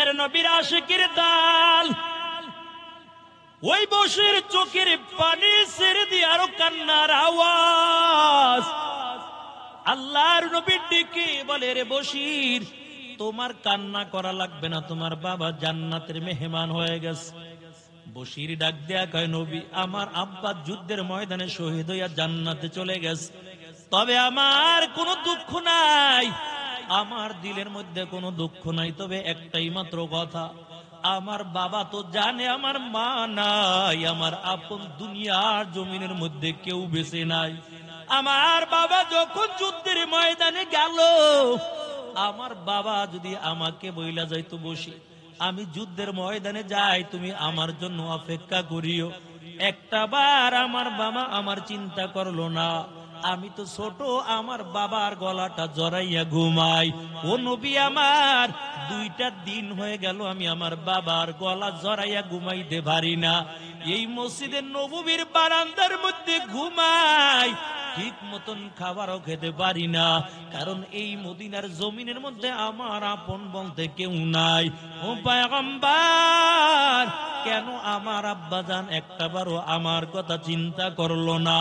এর নবীর আশিকের দল ওই বশির চোখের পানি ছেড়ে দিয়ে আরো কান্নার আওয়াজ। আল্লাহর নবী ডেকে বলে, রে বশির, তোমার কান্না করা লাগবে না, তোমার বাবা জান্নাতের মেহমান হয়ে গেছে। বশির ডাক দেয়া কয়, নবী, আমার আব্বা যুদ্ধের ময়দানে শহীদ হইয়া জান্নাতে চলে গেছে, তবে আমার কোনো দুঃখ নাই, আমার দিলের মধ্যে কোনো দুঃখ নাই। তবে একটাই মাত্র কথা, আমার বাবা তো জানে আমার মা নাই, আমার আপন দুনিয়ার জমিনের মধ্যে কেউ বেঁচে নাই। আমার বাবা যখন যুদ্ধের ময়দানে গেল, আমার বাবা যদি আমাকে বইলা যাইতো, বসি আমি যুদ্ধের ময়দানে যাই, তুমি আমার জন্য অপেক্ষা করিও। একটা বার আমার বাবা আমার চিন্তা করলো না। আমি তো ছোট, আমার বাবার গলাটা জড়াইয়া ঘুমাই। ও নবী আমার, 2টা দিন হয়ে গেল আমি আমার বাবার গলা জড়াইয়া ঘুমাইতে পারি না। এই মসজিদের নববীর বারান্দার মধ্যে ঘুমাই, ঠিক মতন খাবারও খেতে পারি না, কারণ এই মদিনার জমিনের মধ্যে আমার আপন বলতে কেউ নাই। ও পয়গম্বর, কেন আমার আব্বাজান একটাবারও আমার কথা চিন্তা করলো না?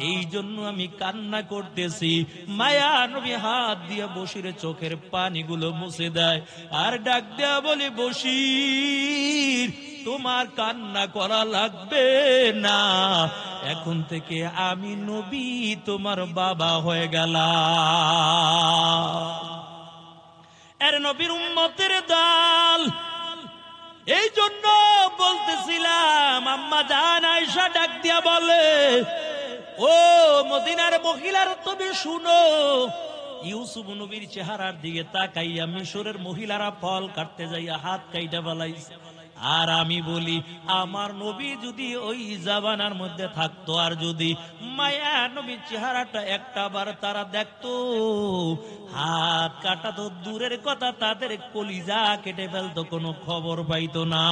এই জন্য আমি কান্না করতেছি। মায়া নবী হাত দিয়ে বশিরের চোখের পানিগুলো মুছে দেয় আর ডাক দেয়া বলে, বশির, তোমার কান্না করা লাগবে না, এখন থেকে আমি নবী তোমার বাবা হয়ে গেলাম। এর নবীর উম্মতের দল। এই জন্য বলতেছিলাম, আম্মা জান আয়েশা ডাক দিয়া বলে, ও মদিনার মহিলার, তবে শুনো, ইউসুফ নবীর চেহারার দিকে তাকাইয়া মিশরের মহিলারা ফল কাটতে যাইয়া হাত কাইটা বালাইছে। আর আমি বলি, আমার নবী যদি ওই জামানার মধ্যে থাকতো, আর যদি মায়া নবীর চেহারাটা একটা বার তারা দেখতো, হাত কাটা তো দূরের কথা, তাদের কলিজা কেটে ফেলতো, কোনো খবর পাইতো না।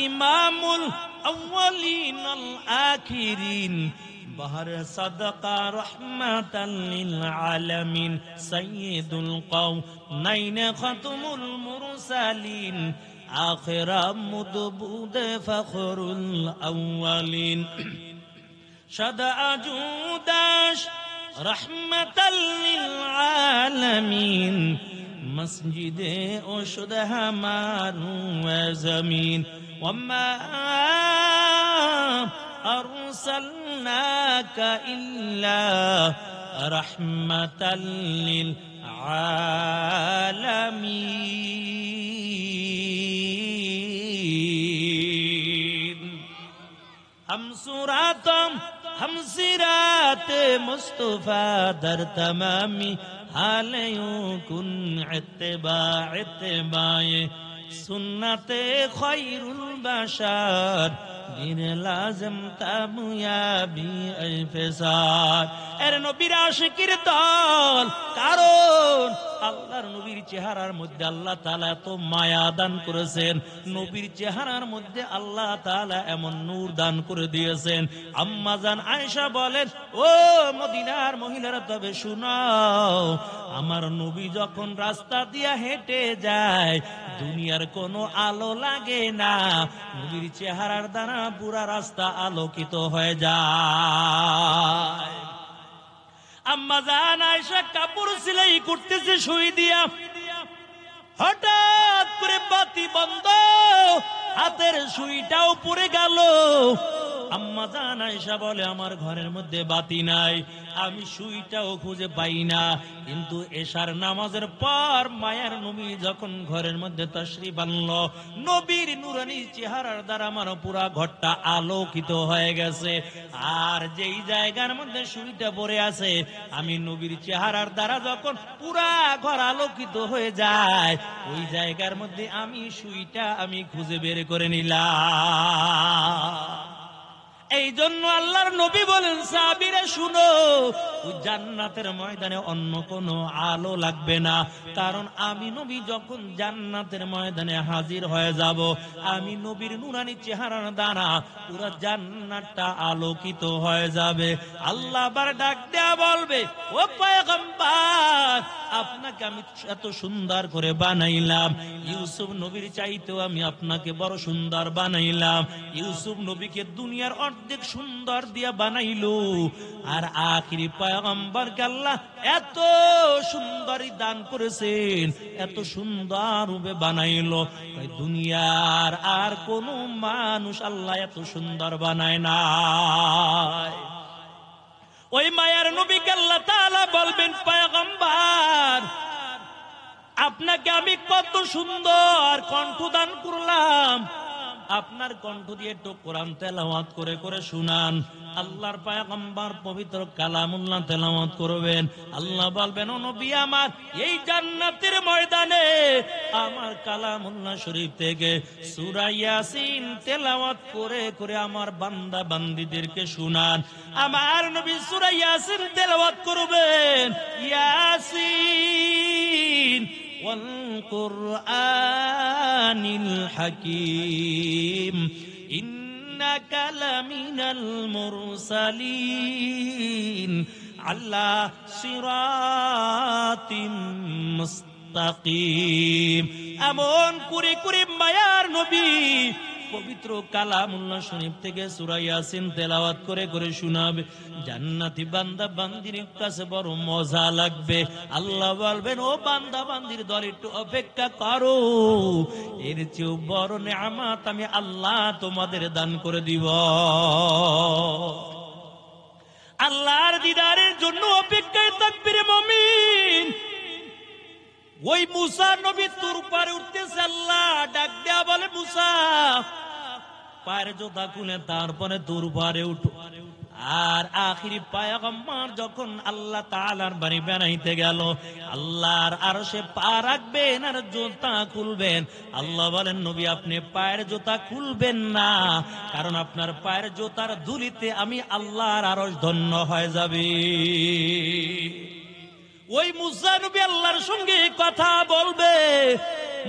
ইমামুল আউয়ালিন আল আখিরিন, বাহর সাদাকা রহমাতাল লিল আলামিন, সাইয়্যিদুল কওনাইন খাতমুল মুরসালিন, আখিরা মুদবুদ ফখরুল আউয়ালিন, শাদা আজুদাশ রহমাতাল লিল আলামিন, মসজিদে ওশুদ হামারু জমিন, ওয়ামা أرسلناك إلا رحمة للعالمين. हम सिरात मुस्तफा दर तमामी हालयों कुन इत्तिबाए सुन्नते खैरुल बशर লাজম তামুয়াবি আইফেসার। এর নবীর আশিকের দল, কারণ আল্লাহর নবীর চেহারার মধ্যে আল্লাহ তাআলা এত মায়া দান করেছেন, নবীর চেহারার মধ্যে আল্লাহ তাআলা এমন নূর দান করে দিয়েছেন। আম্মা জান আয়েশা বলেন, ও মদিনার মহিলারা, তবে শুনাও, আমার নবী যখন রাস্তা দিয়া হেঁটে যায়, দুনিয়ার কোনো আলো লাগে না, নবীর চেহারার দ্বারা পুরা রাস্তা আলোকিত হয়ে যায়। আম্মা জান আয়েশা কাপড় সেলাই করতেছে সুই দিয়া, হঠাৎ করে বাতি বন্ধ, হাতের সুইটাও পড়ে গেল। আম্মা জান আয়েশা বলে, আমার ঘরের মধ্যে বাতি নাই, আমি সুইটাও খুঁজে পাই না। কিন্তু এশার নামাজের পর মায়ার নবী যখন ঘরের মধ্যে তাশরীফ আনলো, নবীর নূরানী চেহারার দ্বারা আমার পুরা ঘরটা আলোকিত হয়ে গেছে। আর যেই জায়গার মধ্যে সুইটা পড়ে আছে, আমি নবীর চেহারার দ্বারা যখন পুরা ঘর আলোকিত হয়ে যায়, ওই জায়গার মধ্যে আমি সুইটা আমি খুঁজে বের করে নিলাম। এই জন্য আল্লাহর নবী বলেন, সাহাবীরা শুনো, ওই জান্নাতের ময়দানে অন্য কোনো আলো লাগবে না, কারণ আমি নবী যখন জান্নাতের ময়দানে হাজির হয়ে যাব, আমি নবীর নুরানি চেহারার দ্বারা পুরো জান্নাতটা আলোকিত হয়ে যাবে। আল্লাহ আবার ডাক দেয়া বলবে, ও পয়গম্বর, আপনাকে আমি এত সুন্দর করে বানাইলাম, ইউসুফ নবীর চাইতেও আমি আপনাকে বড় সুন্দর বানাইলাম। ইউসুফ নবীকে দুনিয়ার অর্ধেক সুন্দর দিয়া বানাইলো, আর আখিরি পয়গম্বরকে আল্লাহ এত সুন্দরী দান করেছেন, এত সুন্দর রূপে বানাইলো, দুনিয়ার আর কোন মানুষ আল্লাহ এত সুন্দর বানায় না। ওই মায়ার নবীকে আল্লাহ তাআলা বলবেন, পয়গম্বর, আপনাকে আমি কত সুন্দর কণ্ঠ দান করলাম, আপনার কণ্ঠ দিয়ে একটু কোরআন তেলাওয়াত করে করে শুনান। আল্লাহর পয়গম্বর পবিত্র কালামুল্লাহ তেলাওয়াত করবেন। আল্লাহ বলবেন, ও নবী আমার, এই জান্নাতের ময়দানে আমার কালামুল্লাহ শরীফ থেকে সূরা ইয়াসিন তেলাওয়াত করে করে আমার বান্দা বান্দীদেরকে শুনান। আমার নবী সূরা ইয়াসিন তেলাওয়াত করবেন, ইয়াসিন والقرآن الحكيم إنك لمن المرسلين على صراط مستقيم। এমন করে করে মায়ার নবী পবিত্র কালামুল্লাহ শরীফ থেকে সূরা ইয়াসিন তেলাওয়াত করে করে শোনাবে। জান্নাতি বান্দা বান্দির কাছে বড় মজা লাগবে। আল্লাহ বলবেন, ও বান্দা বান্দির দল, একটু অপেক্ষা করো, এর চেয়েও বড় নেয়ামত আমি আল্লাহ তোমাদের দান করে দিব। আল্লাহর দিদারের জন্য অপেক্ষায় থাকবে রে মুমিন। ওই মুসা নবী তুর পারে উঠতেছে, আল্লাহ ডাক দেয়া বলে, মুসা পায়ের জুতা খুলে তারপরে তুর পারে উঠো। আর আখিরি পয়গম্বর যখন আল্লাহ তাআলার বাড়ি বেড়াইতে গেল, আল্লাহর আরশে পা রাখবেন আর জুতা খুলবেন। আল্লাহ বলেন, নবী আপনি পায়ের জুতা খুলবেন না, কারণ আপনার পায়ের জুতার ধুলিতে আমি আল্লাহর আরশ ধন্য হয়ে যাবে। ওই মুসা নবী আল্লাহর সঙ্গে কথা বলবে।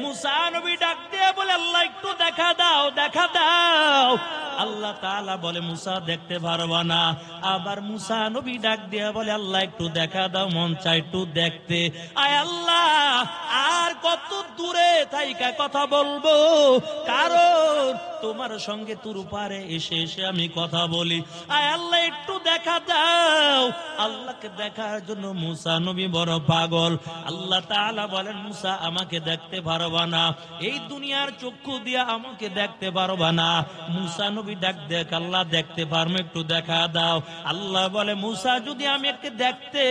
মুসা নবী ডাক দিয়ে বলে, আল্লাহ একটু দেখা দাও, দেখা দাও। আল্লাহ তাআলা বলে, মুসা দেখতে পারবা না। আবার মুসা নবী ডাক দিয়ে বলে, আল্লাহ একটু দেখা দাও, মন চাই একটু দেখতে। আয় আল্লাহ, আর কত দূরে থাইকা কথা বলবো, কারণ তোমার সঙ্গে তুর পারে এসে এসে আমি কথা বলি। আয় আল্লাহ একটু দেখা দাও। আল্লাহকে দেখার জন্য মুসা নবী বড় পাগল। আল্লাহ তাআলা বলেন, মুসা আমাকে দেখতে পারবা না, এই দুনিয়ার চক্ষু দিয়া আমাকে দেখতে পারবা না। মুসা নবী ডাক দেখ, আল্লাহ দেখতে পারবো, একটু দেখা দাও। আল্লাহ বলে, মুসা যদি আমি একে দেখতে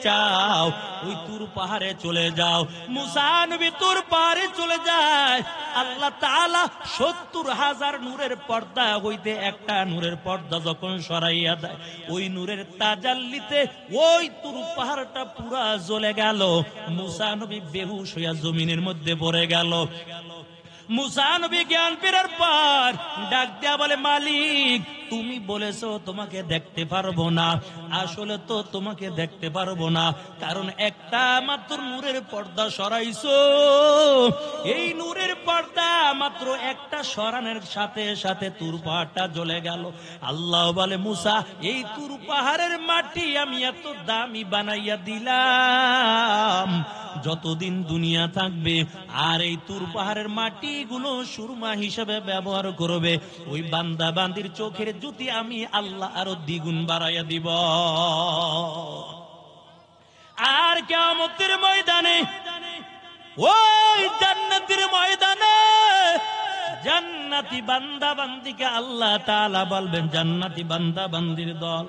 চাও, ওই তুর পাহাড়ে চলে যাও। মুসা নবী তুর পাহাড়ে চলে যায়। আল্লাহ তাআলা ৭০,০০০ নূরের পর্দা হইতে একটা নূরের পর্দা যখন সরাইয়া দেয়, ওই নূরের তাজাল্লিতে ওই তুর পাহাড়টা পুরা জ্বলে গেল। মুসা নবী বেহুশ হইয়া জমিনের মধ্যে পড়ে গেল। মুসা নবী জ্ঞান ফেরার পর ডাক দেয়া বলে, মালিক তুমি বলেছো তোমাকে দেখতে পারবো না, আসলে তো তোমাকে দেখতে পারবো না, কারণ একটা মাত্র নূরের পর্দা সরাইছো। এই নূরের পর্দা মাত্র একটা সরানোর সাথে সাথে তুর পাহাড়টা জ্বলে গেল। আল্লাহ বলে, মুসা এই তুর পাহাড়ের মাটি আমি এত দামি বানাইয়া দিলাম, যতদিন দুনিয়া থাকবে আর এই তুর পাহাড়ের মাটিগুলো সুরমা হিসেবে ব্যবহার করবে, ওই বান্দা বান্দির চোখের জ্যোতি আমি আল্লাহ আরো দ্বিগুণ বাড়াইয়া দিব। আর কিয়ামতের ময়দানে, ওই জান্নাতের ময়দানে জান্নাতি বান্দা বান্দিকে আল্লাহ তাআলা বলবেন, জান্নাতি বান্দা বান্দির দল,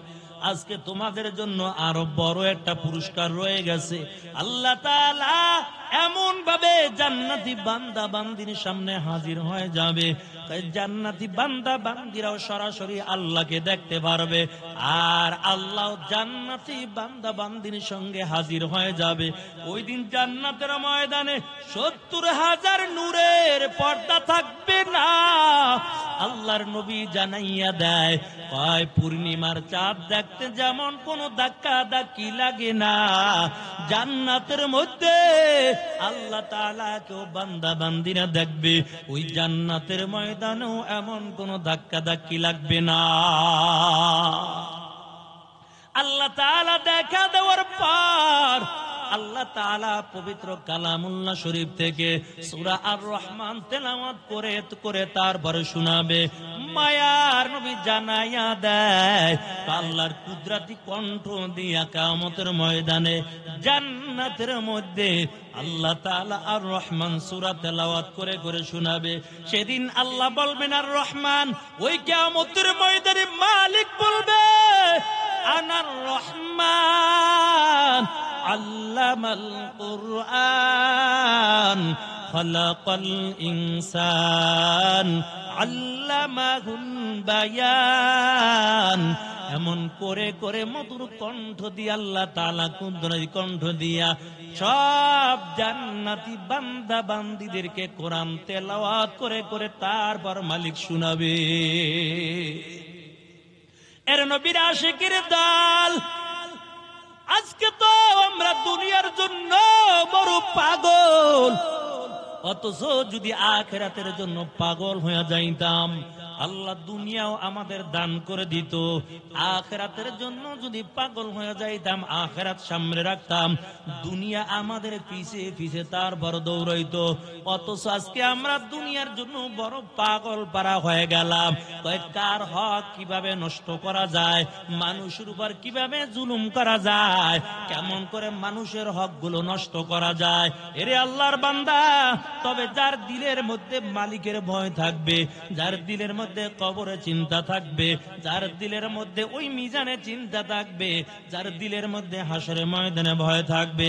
আজকে তোমাদের জন্য আরো বড় একটা পুরস্কার রয়ে গেছে। আল্লাহ তাআলা এমন ভাবে জান্নাতি বান্দা বান্দির সামনে হাজির হয়ে যাবে, তাই জান্নাতি বান্দা বান্দিরাও সরাসরি আল্লাহকে দেখতে পারবে, আর আল্লাহ জান্নাতি বান্দা বান্দির সঙ্গে হাজির হয়ে যাবে। ওই দিন জান্নাতের ময়দানে ৭০,০০০ নূরের পর্দা থাকবে না, আল্লাহর নবী জানাইয়া দেয়, কয় পূর্ণিমার চাঁদ দেখতে যেমন কোনো ধাক্কা ধাক্কি লাগে না, জান্নাতের মধ্যে আল্লাহ তাআলা কেউ বান্দা বান্দিরা দেখবে, ওই জান্নাতের ময়দানেও এমন কোনো ধাক্কা ধাক্কি লাগবে না। আল্লাহ তাআলা দেখা দেওয়ার পর আল্লাহ তাআলা পবিত্র কালামুল্লাহ শরীফ থেকে সূরা আর রহমান তেলাওয়াত করে করে তারপরে শোনাবে। মায়ার নবী জানাইয়া দেয়, আল্লাহর কুদরতি কণ্ঠ দিয়া কিয়ামতের ময়দানে জান্নাতের মধ্যে আল্লাহ তাআলা আর রহমান সূরা তেলাওয়াত করে করে শোনাবে। সেদিন আল্লাহ বলবেন আর রহমান, ওই কিয়ামতের ময়দানে মালিক বলবে, আনার রহমান আল্লামাল কুরআন খালাকাল ইনসান আল্লামাহুল বায়ান। এমন করে করে মধুর কণ্ঠ দিয়ে আল্লাহ তাআলা কুদরতি কণ্ঠ দিয়া সব জান্নাতি বান্দা বান্দীদেরকে কোরআন তেলাওয়াত করে করে তারপর মালিক শোনাবে। এর নবীর আশিকের দল, আজকে তো আমরা দুনিয়ার জন্য বড় পাগল, অথচ যদি আখিরাতের জন্য পাগল হয়ে যাইতাম, আল্লাহ দুনিয়াও আমাদের দান করে দিত। আখিরাতের জন্য যদি পাগল হয়ে যাইতাম, আখিরাত সামনে রাখতাম, দুনিয়া আমাদের পিছে পিছে তারপর দৌড়াইতো। অথচ আজকে আমরা দুনিয়ার জন্য বড় পাগল পারা হয়ে গেলাম। কার হক কিভাবে নষ্ট করা যায়, মানুষের উপর কিভাবে জুলুম করা যায়, কেমন করে মানুষের হক গুলো নষ্ট করা যায়। এরে আল্লাহর বান্দা, তবে যার দিলের মধ্যে মালিকের ভয় থাকবে, যার দিলের মধ্যে কবরের চিন্তা থাকবে, যার দিলের মধ্যে ওই মিজানে চিন্তা থাকবে, যার দিলের মধ্যে হাসরের ময়দানে ভয় থাকবে,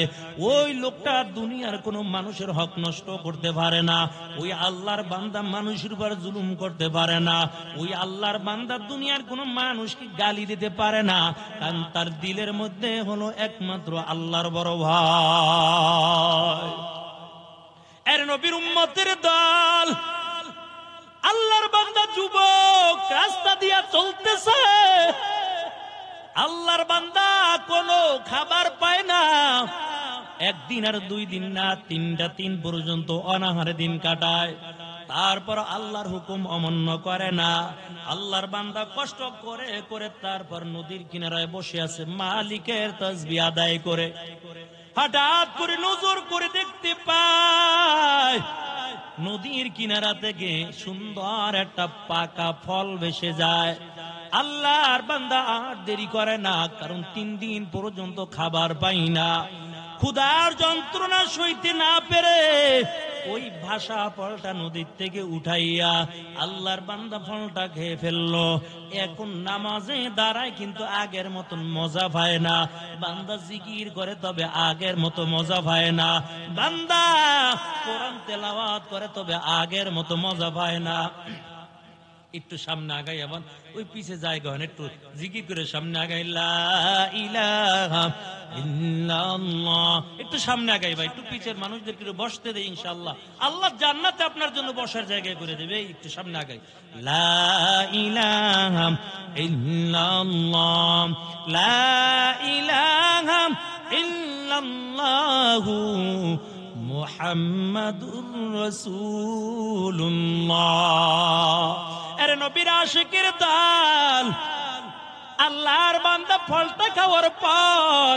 ওই লোকটা দুনিয়ার কোনো মানুষের হক নষ্ট করতে পারে না। ওই আল্লাহর বান্দা মানুষের উপর জুলুম করতে পারে না। ওই আল্লাহর বান্দা দুনিয়ার কোনো মানুষকে গালি দিতে পারে না, কারণ তার দিলের মধ্যে হলো একমাত্র আল্লাহর বড় ভয়। এর নবীর উম্মতের দল, আল্লাহর বান্দা যুবক রাস্তা দিয়া চলতেছে, আল্লাহর বান্দা কোনো খাবার পায় না, একদিন আর 2 দিন না, 3টা দিন পর্যন্ত অনাহারে দিন কাটায়, তারপর আল্লাহর হুকুম অমান্য করে না। আল্লাহর বান্দা কষ্ট করে করে তারপর নদীর কিনারায় বসে আছে, মালিকের তাসবিহ আদায় করে। হঠাৎ করে নজর করে দেখতে পায় নদীর কিনারা থেকে সুন্দর একটা পাকা ফল ভেসে যায়। আল্লাহর বান্দা আর দেরি করে না, কারণ 3 দিন পর্যন্ত খাবার পাই না। ক্ষুধার যন্ত্রণা সইতে না পেরে ওই ভাষা ফলটা নদীর থেকে উঠাইয়া আল্লাহর বান্দা ফলটা খেয়ে ফেললো। এখন নামাজে দাঁড়ায়, কিন্তু আগের মতন মজা পায় না। বান্দা জিকির করে, তবে আগের মতো মজা পায় না। বান্দা কোরআন তেলাওয়াত করে, তবে আগের মতো মজা পায় না। একটু সামনে আগাই, আবার ওই পিছে জায়গা হয়, একটু জিকির করে সামনে আগাই, লা ইলাহা ইল্লাল্লাহ। একটু সামনে আগাই ভাই, একটু পিছের মানুষদেরকে বসতে দেয়, ইনশাআল্লাহ আল্লাহ জান্নাতে আপনার জন্য বসার জায়গায় করে দেবে। একটু সামনে আগাই, লা ইলাহা ইল্লাল্লাহ, লা ইলাহা ইল্লাল্লাহু মুহাম্মাদুর রাসূলুল্লাহ। আরে নবীর আশিকের দল, আল্লাহর বান্দা ফলটা খাওয়ার পর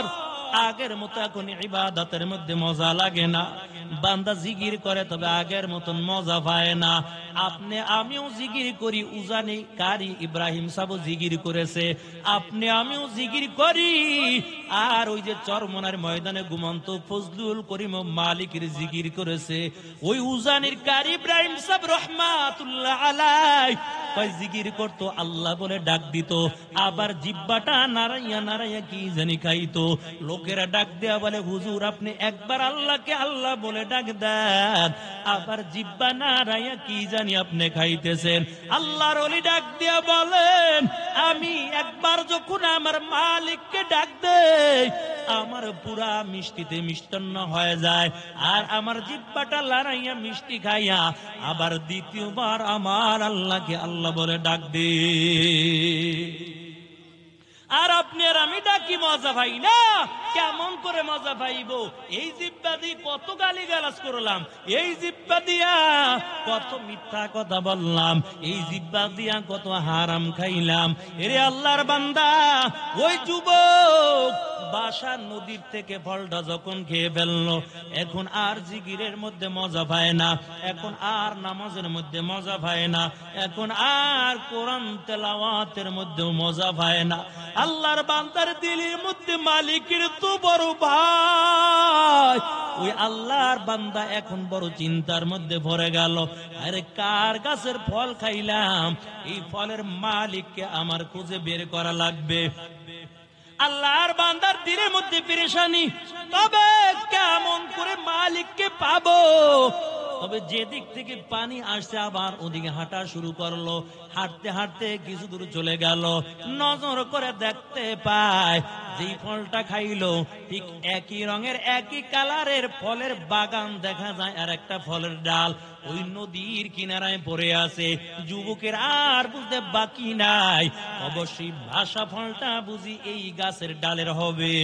আগের মতো এখন ইবাদতের মধ্যে মজা লাগে না। বান্দা জিকির করে, তবে আগের মতন মজা পায় না। আপনি আমিও জিকির করি, উজানি কারি ইব্রাহিম সাহেব জিকির করেছে, আপনি আমিও জিকির করি। আর ওই যে চরমনার ময়দানে ঘুমন্ত ফজলুল করিম মালিকের জিকির করেছে, ওই উজানির কারি ইব্রাহিম সাহেব রহমাতুল্লাহ আলাইহি জিকির করতো, আল্লাহ বলে ডাক দিত, আবার জিব্বাটা নাড়াইয়া নাড়াইয়া কি জানি খাইতো। লোকেরা ডাক দেয়া বলে, হুজুর আপনি একবার আল্লাহকে আল্লাহ বলে ডাক দেন, আবার জিব্বা নাড়াইয়া কি জানি আপনি খাইতেছেন। আল্লাহর ওলি ডাক দেয়া বলেন, আমি একবার যখন আমার মালিককে ডাক দেই, আমার পুরা মিষ্টিতে মিষ্টান্ন হয়ে যায়, আর আমার জিহ্বাটা লড়াইয়া মিষ্টি খাইয়া আবার দ্বিতীয়বার আমার আল্লাহকে আল্লাহ বলে ডাক দে। আর আপনি আর আমি ডাকি মজা পাই না, কেমন করে মজা পাইব? এই জিহ্বা দিয়ে কত গালিগালাজ করলাম, এই জিহ্বা দিয়া কত মিথ্যা কথা বললাম, এই জিহ্বা দিয়া কত হারাম খাইলাম। এরে আল্লাহর বান্দা, ওই যুবক বাসা নদীর থেকে ফলটা যখন খেয়ে ফেললো, এখন আর জিকিরের মধ্যে মজা পায় না, এখন আর নামাজের মধ্যে মজা পায় না, এখন আর কোরআন তেলাওয়াতের মধ্যেও মজা পায় না। আল্লাহর বান্দার দিলের মধ্যে মালিকের তো বড় ভাই, ওই আল্লাহর বান্দা এখন বড় চিন্তার মধ্যে পড়ে গেল। আরে কার গাছের ফল খাইলাম, এই ফলের মালিককে আমার খুঁজে বের করা লাগবে। আল্লাহর বান্দার দিলের মধ্যে পেরেশানি, তবে কেমন করে মালিককে পাবো? তবে যে দিক থেকে পানি আসছে আবার ওদিকে হাঁটা শুরু করলো। হাঁটতে হাঁটতে কিছু দূর চলে গেল, নজর করে দেখতে পায় যেই ফলটা খাইলো ঠিক একই রঙের একই কালারের ফলের বাগান দেখা যায়, আর একটা ফলের ডাল ওই নদীর কিনারায় পড়ে আছে। যুবকের আর বুঝতে বাকি নাই, অবশ্যই ভাষা ফলটা বুঝি এই গাছের ডালের হবে।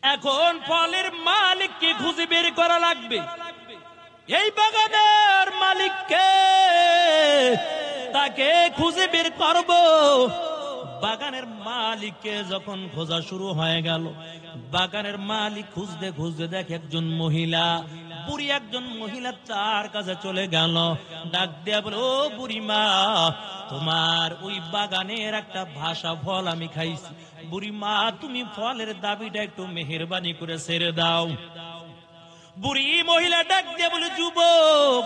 এখন ফলের মালিককে খুঁজে বের করা লাগবে। এই বাগানের মালিককে, তাকে খুঁজে বের করব। বাগানের মালিককে যখন খোঁজা শুরু হয়ে গেল, বাগানের মালিক খুঁজতে খুঁজতে দেখে একজন মহিলা, বুড়ি একজন মহিলা তার কাছে চলে গেল। ডাক দেয়া বলে, ও বুড়ি মা, তোমার ওই বাগানের একটা ভাষা ফল আমি খাইছি, বুড়ি মা তুমি ফলের দাবিটা একটু মেহেরবানি করে ছেড়ে দাও। বুড়ি মহিলা ডাক দিয়ে বলে, যুবক,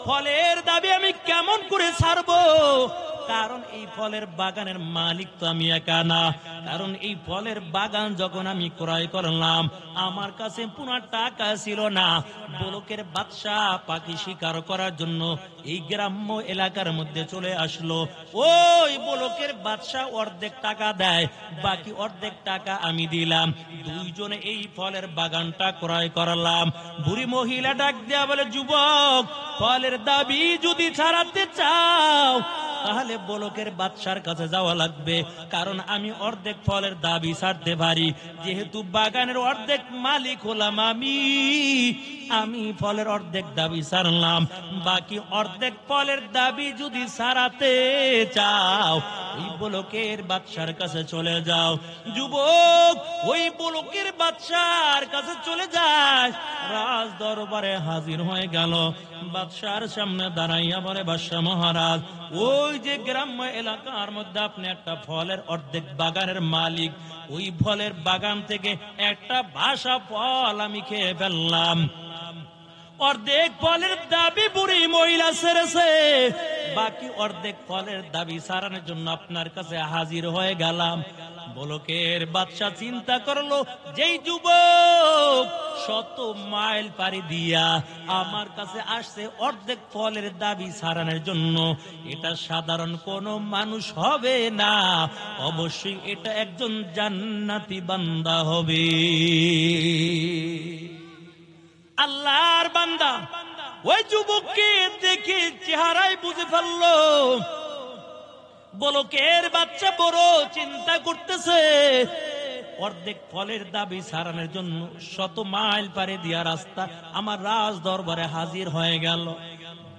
ফলের দাবি আমি কেমন করে ছাড়বো? কারণ এই ফলের বাগানের মালিক তো আমি একা না। কারণ এই ফলের বাগান যখন আমি ক্রয় করলাম, আমার কাছে পুরো টাকা ছিল না। বলকের বাদশা পাখি শিকার করার জন্য এই গ্রাম্য এলাকার মধ্যে চলে আসলো। ওই বলকের বাদশা অর্ধেক টাকা দেয়, বাকি অর্ধেক টাকা আমি দিলাম, দুইজনে এই ফলের বাগানটা ক্রয় করলাম। বুড়ি মহিলা ডাক দেয়া বলে, যুবক, ফলের দাবি যদি ছাড়াতে চাও তাহলে বলকের বাদশার কাছে যাওয়া লাগবে, কারণ আমি অর্ধেক ফলের দাবি ছাড়তে পারি। যেহেতু বাগানের অর্ধেক মালিক হলাম আমি ফলের অর্ধেক দাবি ছাড়লাম, বাকি অর্ধেক ফলের দাবি যদি ছাড়াতে চাও ওই বলকের বাদশার কাছে চলে যাও। যুবক ওই বলকের বাদশার কাছে চলে যায়, রাজ দরবারে হাজির হয়ে গেল। বাদশার সামনে দাঁড়াইয়া বলে, বাদশা মহারাজ, ওই যে গ্রাম্য এলাকার মধ্যে আপনি একটা ফলের অর্ধেক বাগানের মালিক, ওই ফলের বাগান থেকে একটা ভাষা ফল আমি খেয়ে ফেললাম। অর্ধেক ফলের দাবি বুড়ি মহিলা ছেড়েছে, বাকি অর্ধেক ফলের দাবি সারানোর জন্য আপনার কাছে হাজির হয়ে গেলাম। বলকের বাদশা চিন্তা করলো, যেই যুবক 100 মাইল পাড়ি দিয়া আমার কাছে আসছে অর্ধেক ফলের দাবি সারানোর জন্য, এটা সাধারণ কোন মানুষ হবে না, অবশ্যই এটা একজন জান্নাতি বান্দা হবে। আল্লাহর বান্দা ওই যুবককে দেখে চেহারায় বুঝে ফেললো, বলকের বাচ্চা বড় চিন্তা করতেছে। অর্ধেক ফলের দাবি সারানোর জন্য 100 মাইল পাড়ি দিয়া রাস্তা আমার রাজ দরবারে হাজির হয়ে গেল।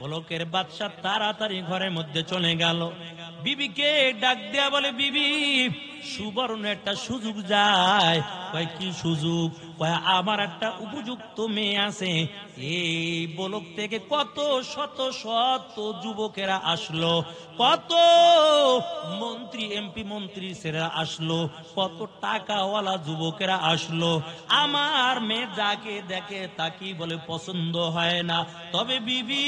বলকের বাদশা তাড়াতাড়ি ঘরের মধ্যে চলে গেল। বিবিকে ডাক দেয়া বলে, বিবি, সুবর্ণ একটা সুযোগ যায়। কয়, কি সুযোগ? কয়, আমার একটা উপযুক্ত মেয়ে আছে। এই বলক থেকে কত শত শত যুবকেরা আসলো, কত মন্ত্রী এমপি মন্ত্রী সেরা আসলো, কত টাকাওয়ালা যুবকেরা আসলো। আমার মেয়ে যাকে দেখে তাকে বলে পছন্দ হয় না। তবে বিবি,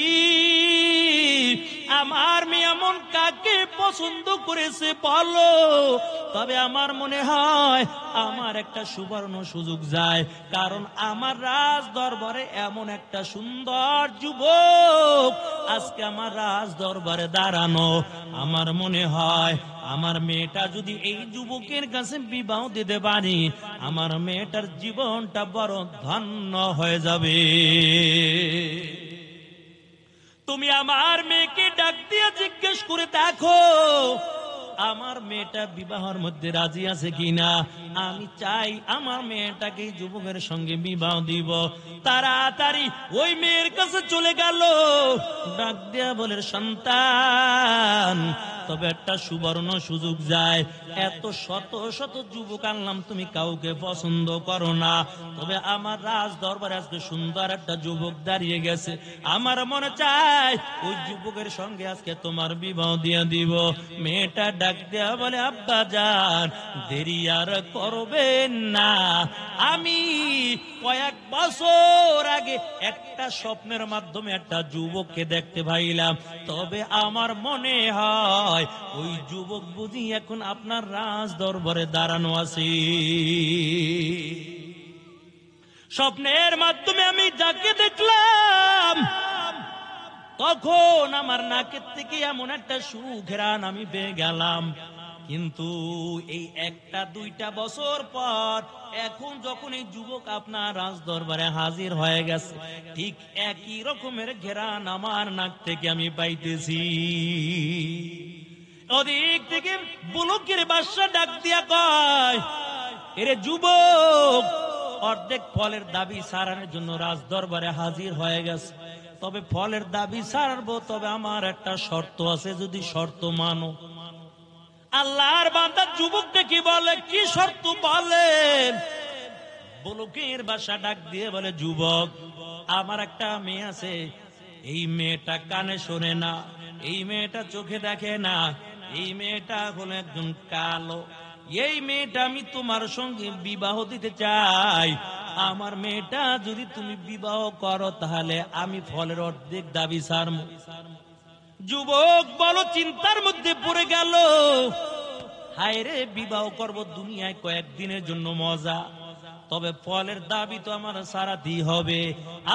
আমার মেয়ে এমন কাকে পছন্দ করেছে বলো, তবে আমার মনে হয় আমার একটা সুবর্ণ সুযোগ যায়, কারণ আমার রাজ দরবারে এমন একটা সুন্দর যুবক আজকে আমার রাজ দরবারে দাঁড়ানো। আমার মনে হয় আমার মেয়েটা যদি এই যুবকের কাছে বিবাহ দিতে পারি, আমার মেয়েটার জীবনটা বড় ধন্য হয়ে যাবে। তুমি আমার মেয়েকে ডাক দিয়ে জিজ্ঞেস করে দেখো আমার মেয়েটা বিবাহের মধ্যে রাজি আছে কিনা। আমি চাই আমার মেয়েটাকে যুবকের সঙ্গে বিবাহ দিব। তাড়াতাড়ি ওই মেয়ের কাছে চলে গেল, ডাক দিয়া বলে, সন্তান, তবে একটা সুবর্ণ সুযোগ যায়। এত শত শত যুবক আনলাম, তুমি কাউকে পছন্দ করো না, তবে আমার রাজ দরবারে আজকে সুন্দর একটা যুবক দাঁড়িয়ে গেছে। আমার মনে চায় ওই যুবকের সঙ্গে আজকে তোমার বিবাহ দিয়ে দিব। মেয়েটা ডাক দেয়া বলে, আব্বা জান, দেরি আর করবেন না। আমি কয়েক বছর আগে একটা স্বপ্নের মাধ্যমে একটা যুবককে দেখতে পাইলাম, তবে আমার মনে হয় ওই যুবক বুঝি এখন আপনার রাজ দরবারে দাঁড়ানো আছে। স্বপ্নের মাধ্যমে আমি যাকে দেখলাম, তখন আমার নাকের থেকে এমন একটা সুঘ্রাণ আমি পেয়ে গেলাম। কিন্তু এই একটা দুইটা বছর পর এখন যখন এই যুবক আপনার রাজ দরবারে হাজির হয়ে গেছে, ঠিক একই রকমের ঘেরান আমার নাক থেকে আমি পাইতেছি। ওদিক থেকে বুলকের বাদশা ডাক দিয়া কয়, এরে যুবক, অর্ধেক ফলের দাবি সারানোর জন্য রাজ দরবারে হাজির হয়ে গেছে, তবে ফলের দাবি সারবো, তবে আমার একটা শর্ত আছে, যদি শর্ত মানো। আল্লাহর বান্দা যুবকটা কি বলে, কি শর্ত বলেন? বুলকের বাদশা ডাক দিয়ে বলে, যুবক, আমার একটা মেয়ে আছে, এই মেয়েটা কানে শোনে না, এই মেয়েটা চোখে দেখে না, এই মেয়েটা হলো একজন কালো। এই মেয়েটা আমি তোমার সঙ্গে বিবাহ দিতে চাই। আমার মেয়েটা যদি তুমি বিবাহ করো, তাহলে আমি ফলের অর্ধেক দাবি ছাড়ব। যুবক বলো চিন্তার মধ্যে পড়ে গেল, হায় রে, বিবাহ করব দুনিয়ায় কয়েকদিনের জন্য মজা, তবে ফলের দাবি তো আমার সারাতেই হবে।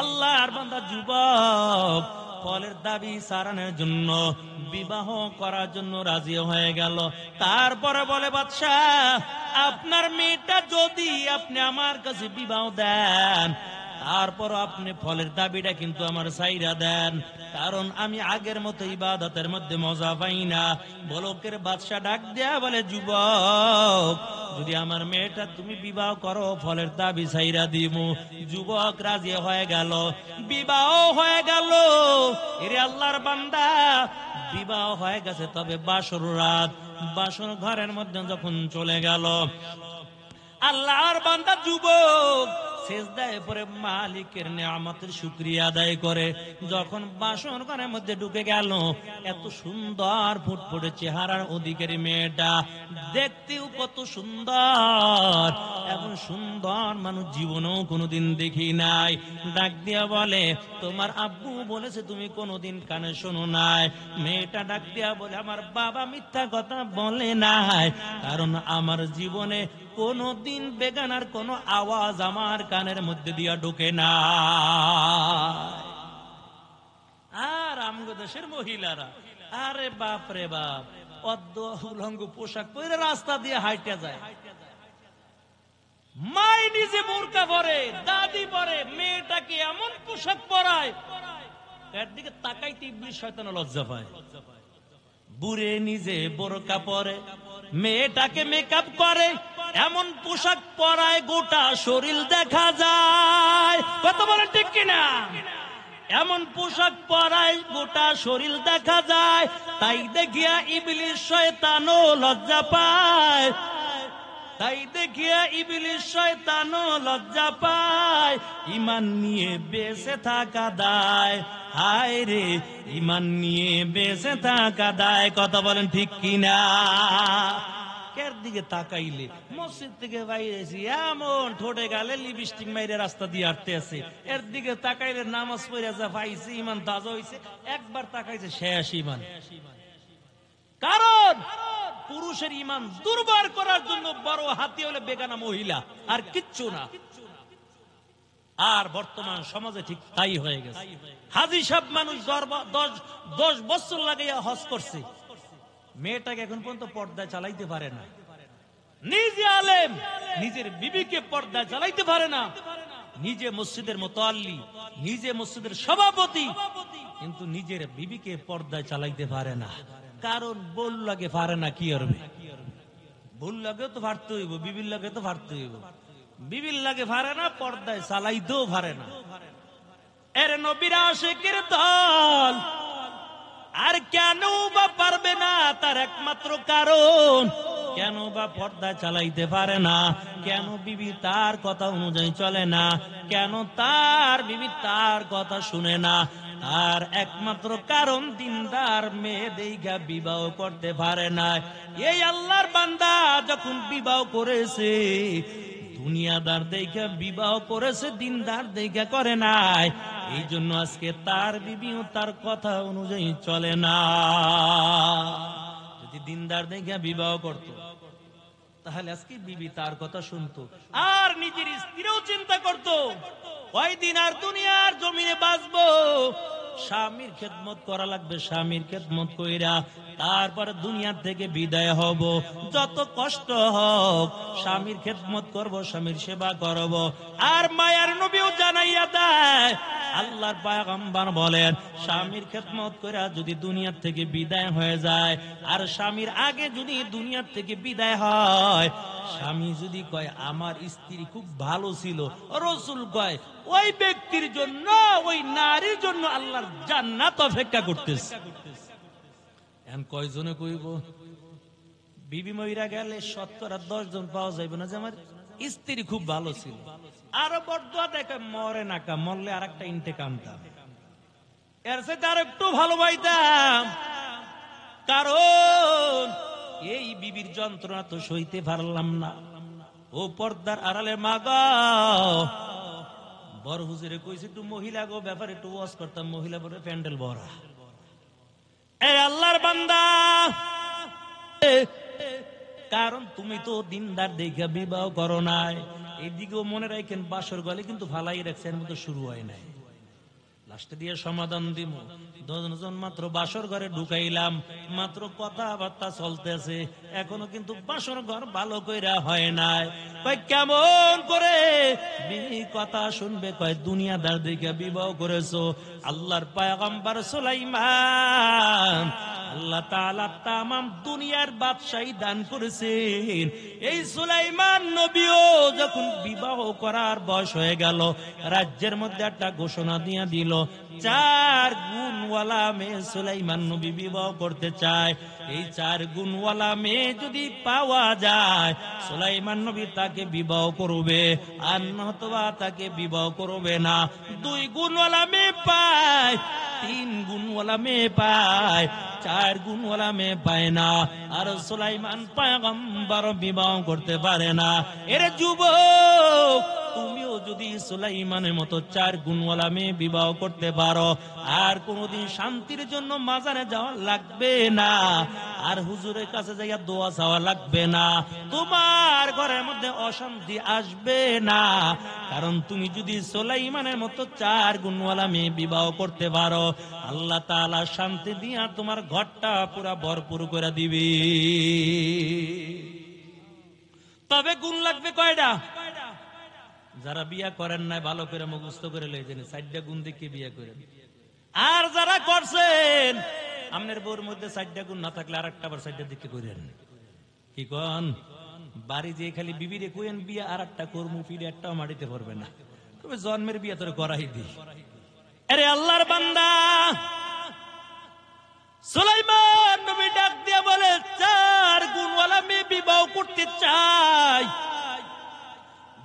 আল্লাহর বান্দা যুবক ফলের দাবি সারানোর জন্য, বিবাহ করার জন্য রাজি হয়ে গেল। তারপরে বলে, বাদশাহ, আপনার মেয়েটা যদি আপনি আমার কাছে বিবাহ দেন, তারপর আপনি ফলের দাবিটা কিন্তু আমার সাইরা দেন, কারণ আমি আগের মতো ইবাদতের মধ্যে মজা পাই না। বুলকের বাদশা ডাক দেয়া বলে, যুবক, যদি আমার মেয়েটা তুমি বিবাহ করো, ফলের দাবি সাইরা দিব। যুবক রাজি হয়ে গেল, বিবাহ হয়ে গেল। এরে আল্লাহর বান্দা, বিবাহ হয়ে গেছে, তবে বাসর রাত, বাসর ঘরের মধ্যে যখন চলে গেল, আল্লাহর বান্দা যুবক সেজদায় পড়ে মালিকের নিয়ামতের শুকরিয়া আদায় করে যখন বাসর ঘরের মধ্যে ঢুকে গেল, এত সুন্দর ফুটফুটে চেহারার অধিকারী মেয়েটা, দেখতেও কত সুন্দর, এমন সুন্দর মানুষ জীবনেও কোনোদিন দেখি নাই। ডাক দিয়া বলে, তোমার আব্বু বলেছে তুমি কোনোদিন কানে শোনো নাই। মেয়েটা ডাক দিয়া বলে, আমার বাবা মিথ্যা কথা বলে নাই, কারণ আমার জীবনে কোনদিন বেগানার কোন আওয়াজ আমার কানের মধ্যে দিয়া ঢোকে না। আর আমগো দেশের মহিলারা, আরে বাপ রে বাপ, অদ্দ উলঙ্গ পোশাক পরে রাস্তা দিয়ে হাইটা যায়। মাই নিজে বোরকা পরে, দাদি পরে, মেয়েটাকে এমন পোশাক পরায়, এর দিকে তাকাইতে ইবলিস শয়তান লজ্জা পায়। বুড়ে নিজে বোরকা পরে, মেয়েটাকে মেকআপ করে, এমন পোশাক পরায় গোটা শরীর দেখা যায়। কথা বলেন ঠিক কিনা? এমন পোশাক পরায় গোটা শরীর দেখা যায়, তাই দেখিয়া ইবলিস শয়তানও লজ্জা পায়, তাই দেখিয়া ইবলিস শয়তানও লজ্জা পায়। ঈমান নিয়ে বেঁচে থাকা দায়, হায় রে, ঈমান নিয়ে বেঁচে থাকা দায়। কথা বলেন ঠিক কিনা? এর দিকে তাকাইলে মসজিদ থেকে বাইরেছি, এমন ঠোঁটে গালে লিপস্টিক মাইরে রাস্তা দিয়ে হাঁটতে আছে। এর দিকে তাকাইলে নামাজ পড়ে যা পাইছে, ঈমান তাজা হইছে, একবার তাকাইছে শেষ ঈমান। কারণ পুরুষের ঈমান দুর্বল করার জন্য বড় হাতি হলে বেগানা মহিলা, আর কিচ্ছু না। আর বর্তমান সমাজে ঠিক তাই হয়ে গেছে। হাজী সাহেব মানুষ 10 বছর লাগাইয়া হজ করছে, মেয়েটাকে এখন পর্যন্ত পর্দায় চালাইতে পারে না। নিজে আলেম, নিজের বিবিকে পর্দায় চালাইতে পারে না। নিজে মসজিদের মুতাল্লি, নিজে মসজিদের সভাপতি, কিন্তু নিজের বিবিকে পর্দায় চালাইতে পারে না। কারণ বল লাগে পারে না, কি করবে? বল লাগে তো পারতে হইব, বিবির লাগে তো পারতে হইব। বিবির লাগে পারে না, পর্দায় চালাইতেও পারে না। এর নবীর আশিকের দল। আর কেন বা পারবে না? তার একমাত্র কারণ, কেন বা পর্দা চালাইতে পারে না? কেন বিবি তার কথা অনুযায়ী চলে না? কেন তার বিবি তার কথা শুনে না? তার একমাত্র কারণ, দিনদার মেয়ে দেখা বিবাহ করতে পারে না। এই আল্লাহর বান্দা যখন বিবাহ করেছে, দুনিয়াদার দেখা বিবাহ করেছে, দিনদার দেখা করে নাই। এই জন্য আজকে তার বিবিও তার কথা অনুযায়ী চলে না। যদি দিনদার দেখা বিবাহ করত, তাহলে আজকে বিবি তার কথা শুনতো, আর নিজের স্ত্রীও চিন্তা করত কয়দিন আর দুনিয়ার জমিনে বাঁচবো। স্বামীর খেদমত করা লাগবে, স্বামীর খেদমত কইরা তারপরে দুনিয়ার থেকে বিদায় হব। যত কষ্ট হোক স্বামীর খেদমত করব, স্বামীর সেবা করব। আর মায়ার নবীও জানাইয়া দেয়, আল্লাহর পয়গম্বর বলেন, স্বামীর খেদমত কইরা যদি দুনিয়ার থেকে বিদায় হয়ে যায়, আর স্বামীর আগে যদি দুনিয়ার থেকে বিদায় হয়, স্বামী যদি কয় আমার স্ত্রী খুব ভালো ছিল, রাসূল কয় ওই ব্যক্তির জন্য, ওই নারীর জন্য আল্লাহর জান্নাত অপেক্ষা করতেছে। এখন কয়জনে কইব? বিবি মইরা গেলে 70-10 জন পাওয়া যাবে না যে আমার স্ত্রী খুব ভালো ছিল। আরো বড়দোয়া দেখে মরে নাকা, মরলে আর একটা ইন্তেকামতাম, এর সাথে আর একটু ভালোবাসতাম। কারণ এই বিবির যন্ত্রণা তো সইতে পারলাম না। ও পর্দার আড়ালে মা গো, বড় হুজুরে কইছে একটু মহিলা গো ব্যাপারে একটু ওয়াজ করতাম, মহিলা বলে প্যান্ডেল ভরা। এই আল্লাহর বান্দা, কারণ তুমি তো দিনদার দেখে বিবাহ করো নাই। এদিকেও মনে রাখেন, বাসর গলে কিন্তু ফালাই রাখছে, এর মধ্যে শুরু হয় নাই। লাস্টে দিয়ে সমাধান দিব। 10 জন মাত্র বাসর ঘরে ঢুকাইলাম, মাত্র কথাবার্তা চলতেছে, এখনো কিন্তু বাসর ঘর ভালো কইরা হয় নাই। কয় কেমন করে বিবি কথা শুনবে? কয় দুনিয়াদার দেখে বিবাহ করেছো। আল্লাহর পয়গম্বর সুলাইমান, আল্লাহ তাআলা তামাম দুনিয়ার বাদশাহী দান করেছেন। এই সুলাইমান নবীও যখন বিবাহ করার বয়স হয়ে গেল, রাজ্যের মধ্যে একটা ঘোষণা দিয়ে দিল, 4 গুণওয়ালা মেয়ে সুলাইমান নবী বিবাহ করতে চায়। এই 4 গুণওয়ালা মেয়ে যদি পাওয়া যায়, সুলাইমান নবী তাকে বিবাহ করবে, আর নতুবা তাকে বিবাহ করবে না। 2 গুণওয়ালা মেয়ে পায়, 3 গুণওয়ালা মেয়ে পায়, 4 গুণওয়ালা মেয়ে পায় না। আর সুলাইমান পয়গম্বর বিবাহ করতে পারে না। এর যুবক, তুমিও যদি সুলাইমানের মতো 4 গুণওয়ালা মেয়ে বিবাহ করতে পারো, আর কোনদিন শান্তির জন্য মাজারে যাওয়া লাগবে না, আর হুজুরের কাছে যাইয়া দোয়া চাওয়া লাগবে না, তোমার ঘরের মধ্যে অশান্তি আসবে না। কারণ তুমি যদি সুলাইমানের মতো 4 গুণওয়ালা মেয়ে বিবাহ করতে পারো, আল্লাহ তাআলা শান্তি দিয়া তোমার ঘরটা পুরা ভরপুর করে দিবে। তবে গুণ লাগবে কয়টা? যারা বিয়া করেন নাই ভালো করে মুখস্থ করে লইছেন, 4টা গুণ দেখে বিয়া করেন। আর যারা করছেন, আপনার বউর মধ্যে 4টা গুণ না থাকলে আর একটা আবার 4টা দেখে করেন। কি কন? বাড়ি যে খালি বিবিরে কইেন বিয়া আর একটা কর্ম, ফিরে একটাও মাটিতে পড়বে না, তবে জন্মের বিয়া তোরে করাই দি। আরে আল্লাহর বান্দা, সুলাইমান নবী ডাক দিয়ে বলে, 4 গুণওয়ালা মেয়ে বিবাহ করতে চাই।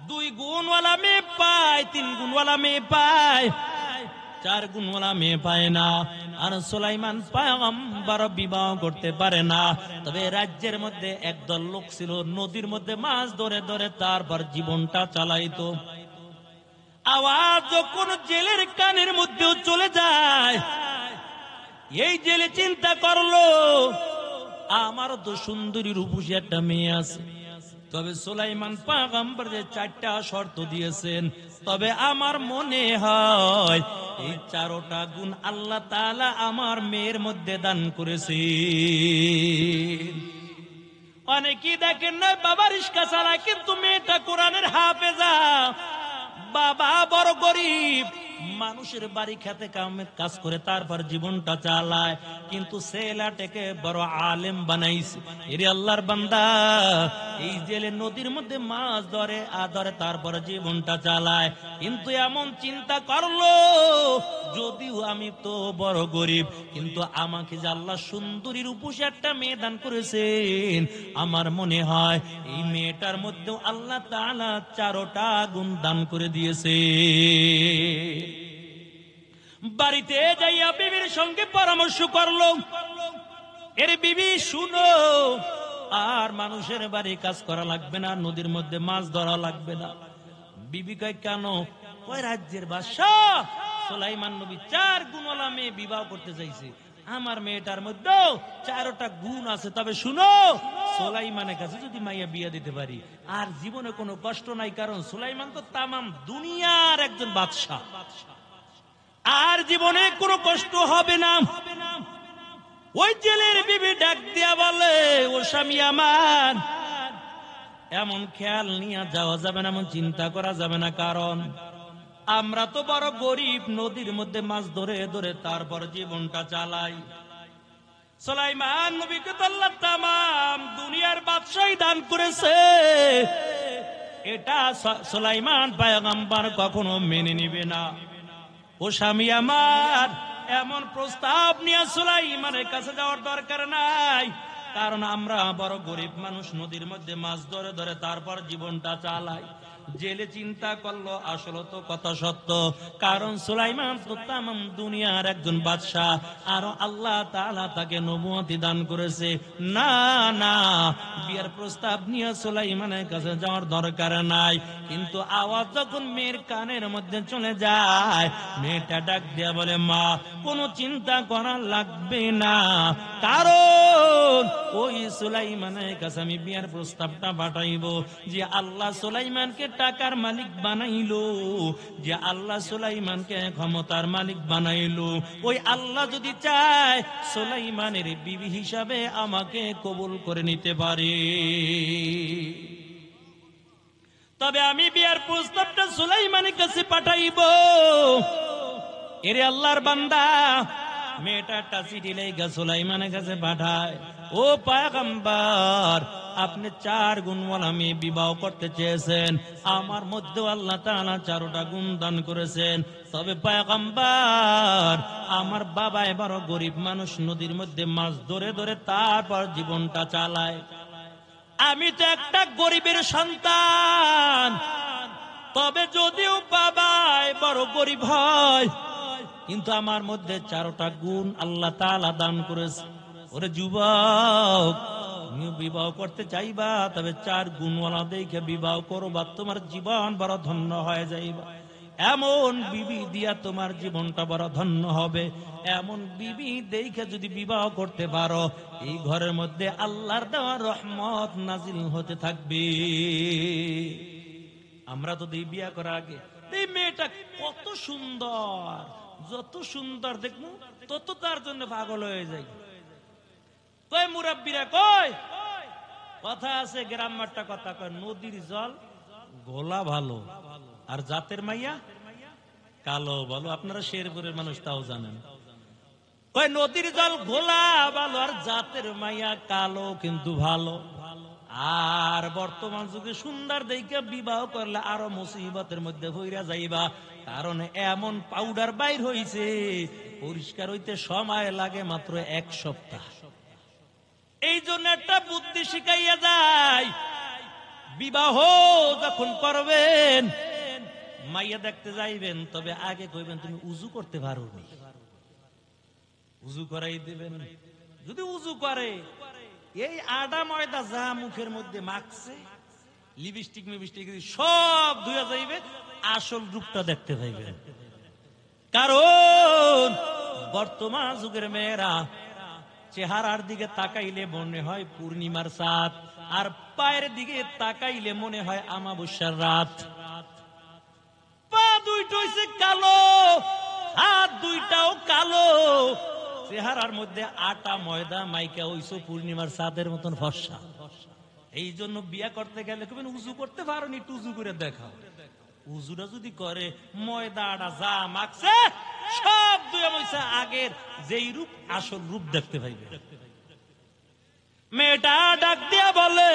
2 গুণওয়ালা মেয়ে পায়, 3 গুণওয়ালা মেয়ে পায়, 4 গুণওয়ালা মেয়ে পায় না। আর সুলাইমান পয়গম্বর বিবাহ করতে পারে না। তবে রাজ্যের মধ্যে একদল লোক ছিল, নদীর মধ্যে মাছ ধরে ধরে তারপর জীবনটা চালাইতো। আওয়াজ যখন জেলের কানের মধ্যেও চলে যায়, এই জেলে চিন্তা করলো, আমারও তো সুন্দরী রূপসী একটা মেয়ে আছে, তবে সুলাইমান পয়গম্বর যে 4টা শর্ত দিয়েছেন, তবে আমার মনে হয় এই 4টা গুণ আল্লাহ তাআলা আমার মেয়ের মধ্যে দান করেছে। অনেকেই দেখেন না বাবা রিস্কা চালায়, কিন্তু মেয়েটা কোরআনের হাফেজা। বাবা বড় গরিব, মানুষের বাড়ি খেতে কাজ করে তারপর জীবনটা চালায়, কিন্তু ছেলেটাকে বড় আলেম বানাইছে। এরে আল্লাহর বান্দা, এই জেলে নদীর মধ্যে মাছ ধরে তারপর জীবনটা চালায়, কিন্তু এমন চিন্তা করলো যদিও আমি তো বড় গরিব, কিন্তু আমাকে যে আল্লাহ সুন্দরী রূপসী একটা মেয়ে দান করেছেন, আমার মনে হয় এই মেয়েটার মধ্যেও আল্লাহ তাআলা 4টা গুণ দান করে দিয়েছে। বাড়িতে যাইয়া বিবির সঙ্গে পরামর্শ করলো, এর বিবি শুনো, আর মানুষের বাড়ি কাজ করা লাগবে না, নদীর মধ্যে মাছ ধরা লাগবে না। বিবি কয় কেন? কয় রাজ্যের বাদশাহ সুলাইমান নবী 4 গুণওয়ালা মেয়ে বিবাহ করতে চাইছে, আমার মেয়েটার মধ্যেও 4টা গুণ আছে। তবে শুনো, সুলাইমানের কাছে যদি মাইয়া বিয়ে দিতে পারি আর জীবনে কোনো কষ্ট নাই, কারণ সুলাইমান তো তামাম দুনিয়ার একজন বাদশাহ, আর জীবনে কোনো কষ্ট হবে না। ওই জেলের বিবি ডাক দিয়া বলে, ও স্বামী আমার, এমন খেয়াল নিয়ে যাওয়া যাবে না, এমন চিন্তা করা যাবে না, কারণ আমরা তো বড় গরিব, নদীর মধ্যে মাছ ধরে ধরে তারপর জীবনটা চালাই। সুলাইমান নবীকে তো আল্লাহ তামাম দুনিয়ার বাদশাহী দান করেছে, এটা সুলাইমান পয়গম্বর কখনো মেনে নিবে না। ও স্বামী আমার, এমন প্রস্তাব নিয়ে সুলাইমানের কাছে যাওয়ার দরকার নাই, কারণ আমরা বড় গরিব মানুষ, নদীর মধ্যে মাছ ধরে ধরে তারপর জীবনটা চালাই। জেলে চিন্তা করলো, আসলে তো কথা সত্য, কারণ সুলাইমান তো তামাম দুনিয়ার একজন বাদশাহ, আর আল্লাহ তাআলা তাকে নবুয়তি দান করেছে। না না, বিয়ের প্রস্তাব নিয়ে সুলাইমানের কাছে যাওয়ার দরকার নাই। কিন্তু আওয়াজ যখন মেয়ের কানের মধ্যে চলে যায়, মেয়েটা ডাক দিয়া বলে, মা কোনো চিন্তা করা লাগবে না, কারণ ওই সুলাইমানের কাছে আমি বিয়ের প্রস্তাবটা পাঠাইবো। যে আল্লাহ সুলাইমানকে টাকার মালিক বানাইলো, যে আল্লাহ সুলাইমানকে ক্ষমতার মালিক বানাইলো, ওই আল্লাহ যদি চায় সুলাইমানের বিবি হিসাবে আমাকে কবুল করে নিতে পারে। তবে আমি বিয়ার প্রস্তাবটা সুলাইমানের কাছে পাঠাইবো। এরে আল্লাহর বান্দা, মেয়েটা একটা চিঠি লেখা সুলাইমানের কাছে পাঠায়, ও পয়গম্বর, আপনি 4 গুণওয়ালা মেয়ে বিবাহ করতে চেয়েছেন, আমার মধ্যে আল্লাহ তাআলা 4টা গুণ দান করেছেন। তবে পয়গম্বর, আমার বাবা বড় গরিব মানুষ, নদীর মধ্যে মাছ ধরে ধরে তারপর জীবনটা চালায়, আমি তো একটা গরিবের সন্তান। তবে যদিও বাবা বড় গরিব হয়, কিন্তু আমার মধ্যে 4টা গুণ আল্লাহ তাআলা দান করেছে। ওরে যুবক, তুমি বিবাহ করতে চাইবা, তবে 4 গুণওয়ালা দেখে বিবাহ করবা, তোমার জীবন বড় ধন্য হয়ে যাইবা। এমন বিবি দিয়া তোমার জীবনটা বড় ধন্য হবে। এমন বিবি দেখে যদি বিবাহ করতে পারো, এই ঘরের মধ্যে আল্লাহর দেওয়া রহমত নাজিল হতে থাকবে। আমরা তো এই বিয়া করার আগে এই মেয়েটা কত সুন্দর, যত সুন্দর দেখবো তত তার জন্য পাগল হয়ে যায়। কয় মুরাব্বিরা, কয় কথা আছে, গ্রামারটা কথা কয়, নদীর জল ঘোলা ভালো আর জাতের মাইয়া কালো ভালো। আপনারা শেরপুরের মানুষ, তাও জানেন। কয় নদীর জল ঘোলা ভালো আর জাতের মাইয়া কালো কিন্তু ভালো। আর বর্তমান যুগে সুন্দর দেখে বিবাহ করলে আরো মুসিবতের মধ্যে হইরা যাইবা, কারণ এমন পাউডার বাইর হইছে, পরিষ্কার হইতে সময় লাগে মাত্র 1 সপ্তাহ। এই জন্য একটা বুদ্ধি শিখাইয়া যায়, বিবাহ যখন করবেন, মাইয়া দেখতে যাইবেন, তবে আগে কইবেন তুমি উজু করতে পারো নি, উজু করাই দিবেন। যদি উজু করে, এই আডা ময়দা যা মুখের মধ্যে মাখছে, লিপস্টিক মিপস্টিক সব ধুয়ে যাইবে, আসল রূপটা দেখতে পাইবেন। কারণ বর্তমান যুগের মেয়েরা চেহারার দিকে তাকাইলে মনে হয় পূর্ণিমার চাঁদ, আর পায়ের দিকে তাকাইলে মনে হয় আমাবস্যার রাত। পা দুইটা হইছে কালো, হাত দুইটাও কালো, চেহারার মধ্যে আটা ময়দা মাইকা হইছে পূর্ণিমার চাঁদের মতন ফর্সা। এই জন্য বিয়া করতে গেলে কবেন উজু করতে পারো নি, উজু করে দেখাও। উজুরা যদি করে ময়দা আটা যা মাখছে সব দুয়া মইছে আগের যেই রূপ আসল রূপ দেখতে পাইবে। মেয়েটা ডাক দিয়া বলে,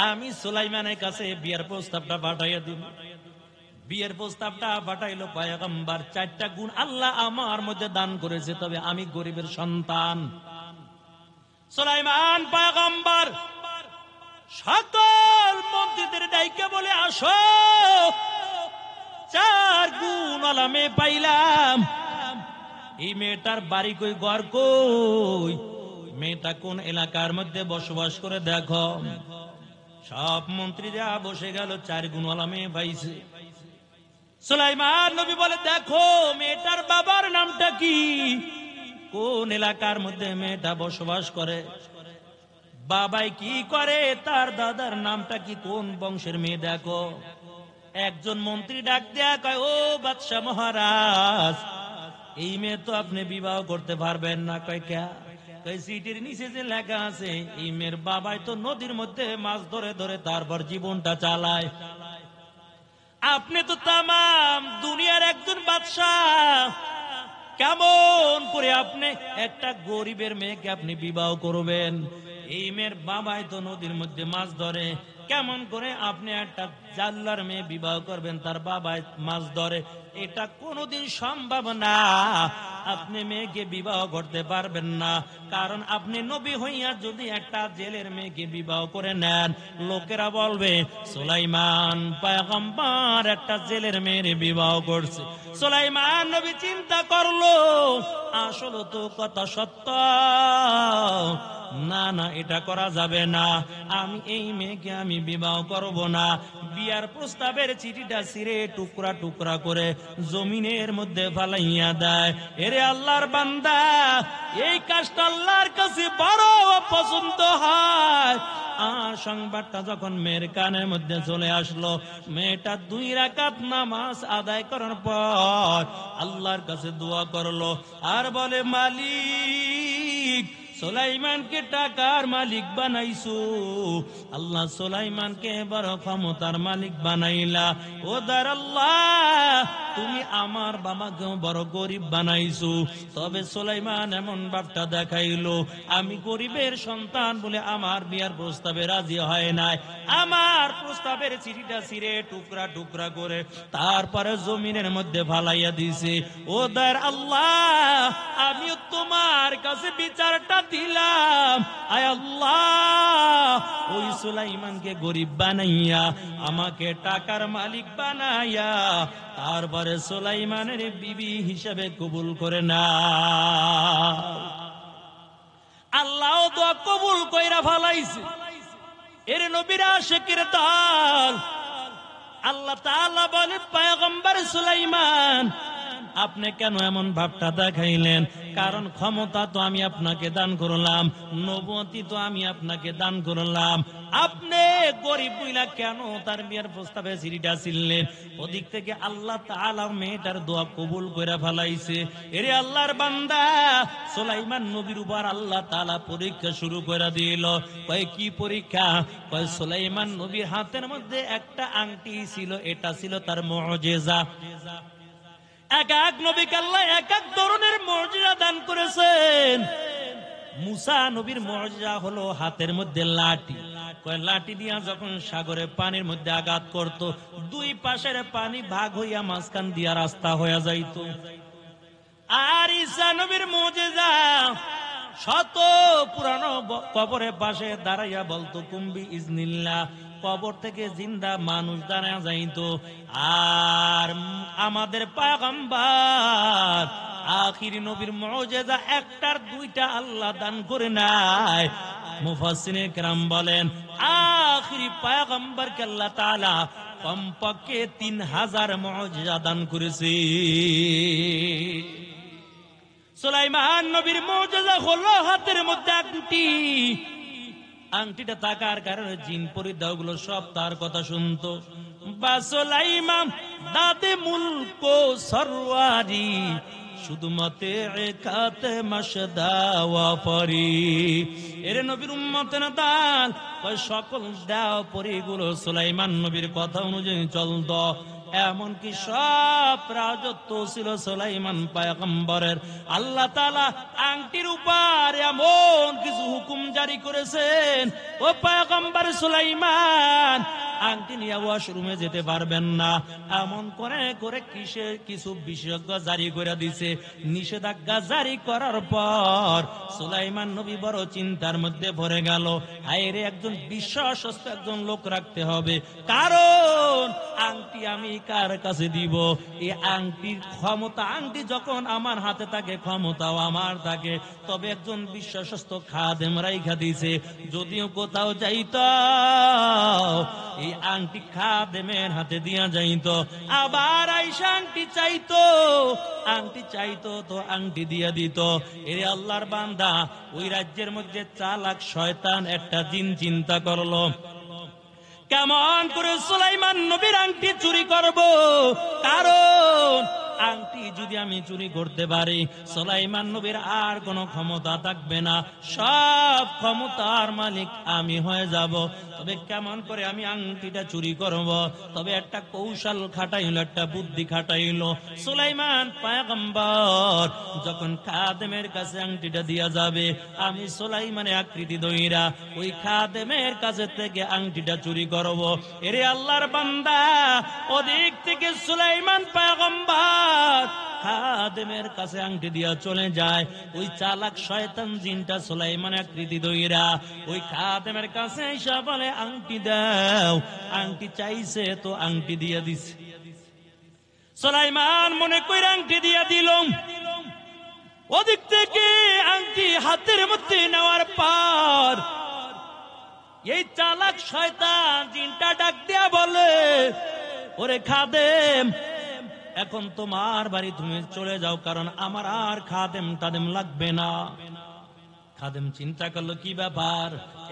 আমি সুলাইমানের কাছে বিয়ের প্রস্তাবটা পাঠাইয়া দিব। বিয়ের প্রস্তাবটা পাঠাইলো পয়গম্বর। 4টা গুণ আল্লাহ আমার মধ্যে দান করেছে, তবে আমি গরিবের সন্তান। সুলাইমান পয়গম্বর সকল মন্ত্রীদের ডাইকে বলে, আসো 4 গুণ আলা মেয়ে পাইলাম। এই মেয়েটার বাড়ি কই, ঘর কই, মেয়েটা কোন এলাকার মধ্যে বসবাস করে দেখো। সব মন্ত্রীরা বসে গেল, 4 গুণওয়ালা মেয়ে পাইছে। সুলাইমান নবী বলে, দেখো মেয়েটার বাবার নামটা কি, কোন এলাকার মধ্যে মেয়েটা বসবাস করে, বাবাই কি করে, তার দাদার নামটা কি, কোন বংশের মেয়ে দেখো। একজন মন্ত্রী ডাক দেয়া কয়, ও বাদশাহ মহারাজ, এই মেয়ে তো আপনি বিবাহ করতে পারবেন না। কয় কে? কয় সিটির নিচে যে লেখা আছে, এই মেয়ের বাবাই তো নদীর মধ্যে মাছ ধরে ধরে তারপর জীবনটা চালায়। আপনি তো তামাম দুনিয়ার একজন বাদশাহ, কেমন করে আপনি একটা গরিবের মেয়েকে আপনি বিবাহ করবেন? এই মেয়ের বাবাই তো নদীর মধ্যে মাছ ধরে, কেমন করে আপনি একটা জাল্লার মেয়ে বিবাহ করবেন, তার বাবাই মাছ ধরে? এটা কোনোদিন সম্ভব না। আপনি মেয়েকে বিবাহ করতে পারবেন না, কারণ আপনি নবী হইয়া যদি একটা জেলের মেয়েকে বিবাহ করে নেন, লোকেরা বলবে সুলাইমান পয়গম্বর একটা জেলের মেয়ের বিবাহ করছে। সুলাইমান নবী চিন্তা করলো, আসলে তো কথা সত্য, না না এটা করা যাবে না, আমি এই মেয়েকে আমি বিবাহ করব না। বিয়ার প্রস্তাবের চিঠিটা ছিঁড়ে টুকরা টুকরা করে জমিনের মধ্যে ফালাইয়া দেয়। এরে আল্লাহর বান্দা, এই কাজটা আল্লাহর কাছে বড় পছন্দ হয়। আর সংবাদটা যখন মেয়ের কানের মধ্যে চলে আসলো, মেয়েটা 2 রাকাত নামাজ আদায় করার পর আল্লাহর কাছে দোয়া করলো আর বলে, মালিক সুলাইমানকে টাকার মালিক বানাইছো, আল্লাহ সুলাইমানকে বড় ক্ষমতার মালিক বানাইলা। ও দার আল্লাহ, তুমি আমার বাবাকেও বড় গরিব বানাইছো। তবে সুলাইমান এমন ভাবটা দেখাইলো, আমি গরিবের সন্তান বলে আমার বিয়ার প্রস্তাবে রাজি হয় নাই। আমার প্রস্তাবের চিঠিটা ছিঁড়ে টুকরা টুকরা করে তারপরে জমিনের মধ্যে ফালাইয়া দিছে। ও দার আল্লাহ, আমিও তোমার কাছে বিচারটা দিলাম। আয় আল্লাহ, ওই সুলাইমানকে গরিব বানাইয়া আমাকে টাকার মালিক বানাইয়া তারপরে সুলাইমানের বিবি হিসেবে কবুল করে না। আল্লাহ দোয়া কবুল কইরা ফালাইছে। এর নবীর আশিকের দল। আল্লাহ তাআলা বলে, পয়গম্বর সুলাইমান, আপনি কেন এমন ভাবটা দেখাইলেন? কারণ ক্ষমতা তো আমি আপনাকে দান করলাম, নবুয়তি তো আমি আপনাকে দান করলাম, আপনি গরিব বইলা কেন তার বিয়ার প্রস্তাবে চিঠিটা ছিলেন? ওদিক থেকে আল্লাহ তাআলা মেয়েটার দোয়া কবুল করে ফেলাইছে। এরে আল্লাহর বান্দা, সুলাইমান নবীর উপর আল্লাহ তাআলা পরীক্ষা শুরু করে দিল। কয় কি পরীক্ষা? কয় সুলাইমান নবীর হাতের মধ্যে একটা আংটি ছিল, এটা ছিল তার মুজিজা। এক এক নবীকে আল্লাহ এক এক ধরনের মুজিজা দান করেছেন। মুসা নবীর মুজিজা হলো হাতের মধ্যে লাঠি। কয় লাঠি দিয়া যখন সাগরে পানির মধ্যে আঘাত করত, 2 পাশের পানি ভাগ হইয়া মাঝখান দিয়া রাস্তা হয়ে যাইত। আর ঈসা নবীর মুজিজা, শত পুরানো কবরের পাশে দাঁড়াইয়া বলতো কুম্বি ইজনিল্লাহ, কবর থেকে জিন্দা মানুষ দাঁড়া যাইত। আর আমাদের পয়গম্বর আখিরি নবীর মুজিজা একটার 2টা আল্লাহ দান করে নাই। মুফাসসিরে কেরাম বলেন, আখিরি পয়গম্বরকে আল্লাহ তাআলা কমপক্ষে 3000 মুজিজা দান করেছে। সুলাইমান নবীর মুজিজা হলো হাতের মধ্যে আংটি। আংটিটা থাকার কারণে জিন পরিদাগুলো সব তার কথা শুনতো। বা সুলাইমান দাদে মুলক সরওয়ারি শুধু মতে খাতে মাসদা ওয়াফারি। এর নবীর উম্মতের দান সকল দাও পরিগুলো সুলাইমান নবীর কথা অনুযায়ী চলতো। এমনকি সব রাজত্ব ছিল সুলাইমান পয়গম্বরের। আল্লাহ তাআলা আংটির উপর এমন কিছু হুকুম জারি করেছেন, ও পয়গম্বর সুলাইমান আংটি নিয়ে ওয়াশরুমে যেতে পারবেন না। এমন করে করে কিছু বিশেষজ্ঞ জারি করে দিছে। নিষেধাজ্ঞা জারি করার পর সুলাইমান নবী বড় চিন্তার মধ্যে পড়ে গেল। আইরে একজন বিশ্বস্ত একজন লোক রাখতে হবে, কারণ আংটি আমি কার কাছে দিব? এই আংটির ক্ষমতা, আংটি যখন আমার হাতে থাকে ক্ষমতাও আমার থাকে। তবে একজন বিশ্বস্ত খাদেম রাইখা দিছে, যদিও কোথাও যাইতো এই আংটি খাদেমের হাতে দিয়া যাইতো, আবার আইসা আংটি চাইতো তো আংটি দিয়া দিত। এর আল্লাহর বান্দা ওই রাজ্যের মধ্যে চালাক শয়তান একটা জিন চিন্তা করলো, কেমন করে সুলাইমান নবীর আংটি চুরি করব। কারণ আংটি যদি আমি চুরি করতে পারি, সুলাইমান নবীর আর কোনো ক্ষমতা থাকবে না, সব ক্ষমতার মালিক আমি হয়ে যাব। তবে কেমন করে আমি আংটিটা চুরি করব? তবে একটা কৌশল খাটাইল, একটা বুদ্ধি খাটাইল। সুলাইমান পয়গম্বর যখন খাদেমের কাছে আংটিটা দিয়া যাবে, আমি সুলাইমানের আকৃতি দইরা ওই খাদেমের কাছে থেকে আংটিটা চুরি করব। এরে আল্লাহর বান্দা, ওদিক থেকে সুলাইমান পয়গম্বর খাদেমের কাছে আংটি দিয়া চলে যায়। ওই চালাক শয়তান জিনটা সুলাইমান আকৃতি দইরা ওই খাদেমের কাছে এসে বলে, আংটি দাও। আংটি চাইছে তো আংটি দিয়া দিছে। সুলাইমান মনে কইরা আংটি দিয়া দিল। ওদিক থেকে আংটি হাতের মধ্যে নেওয়ার পর এই চালাক শয়তান জিনটা ডাক দিয়া বলে, ওরে খাদেম, এখন তোমার বাড়ি তুমি চলে যাও, কারণ আমার আর খাদেম টাদেম লাগবে না। খাদেম চিন্তা করলো, কি ব্যাপার,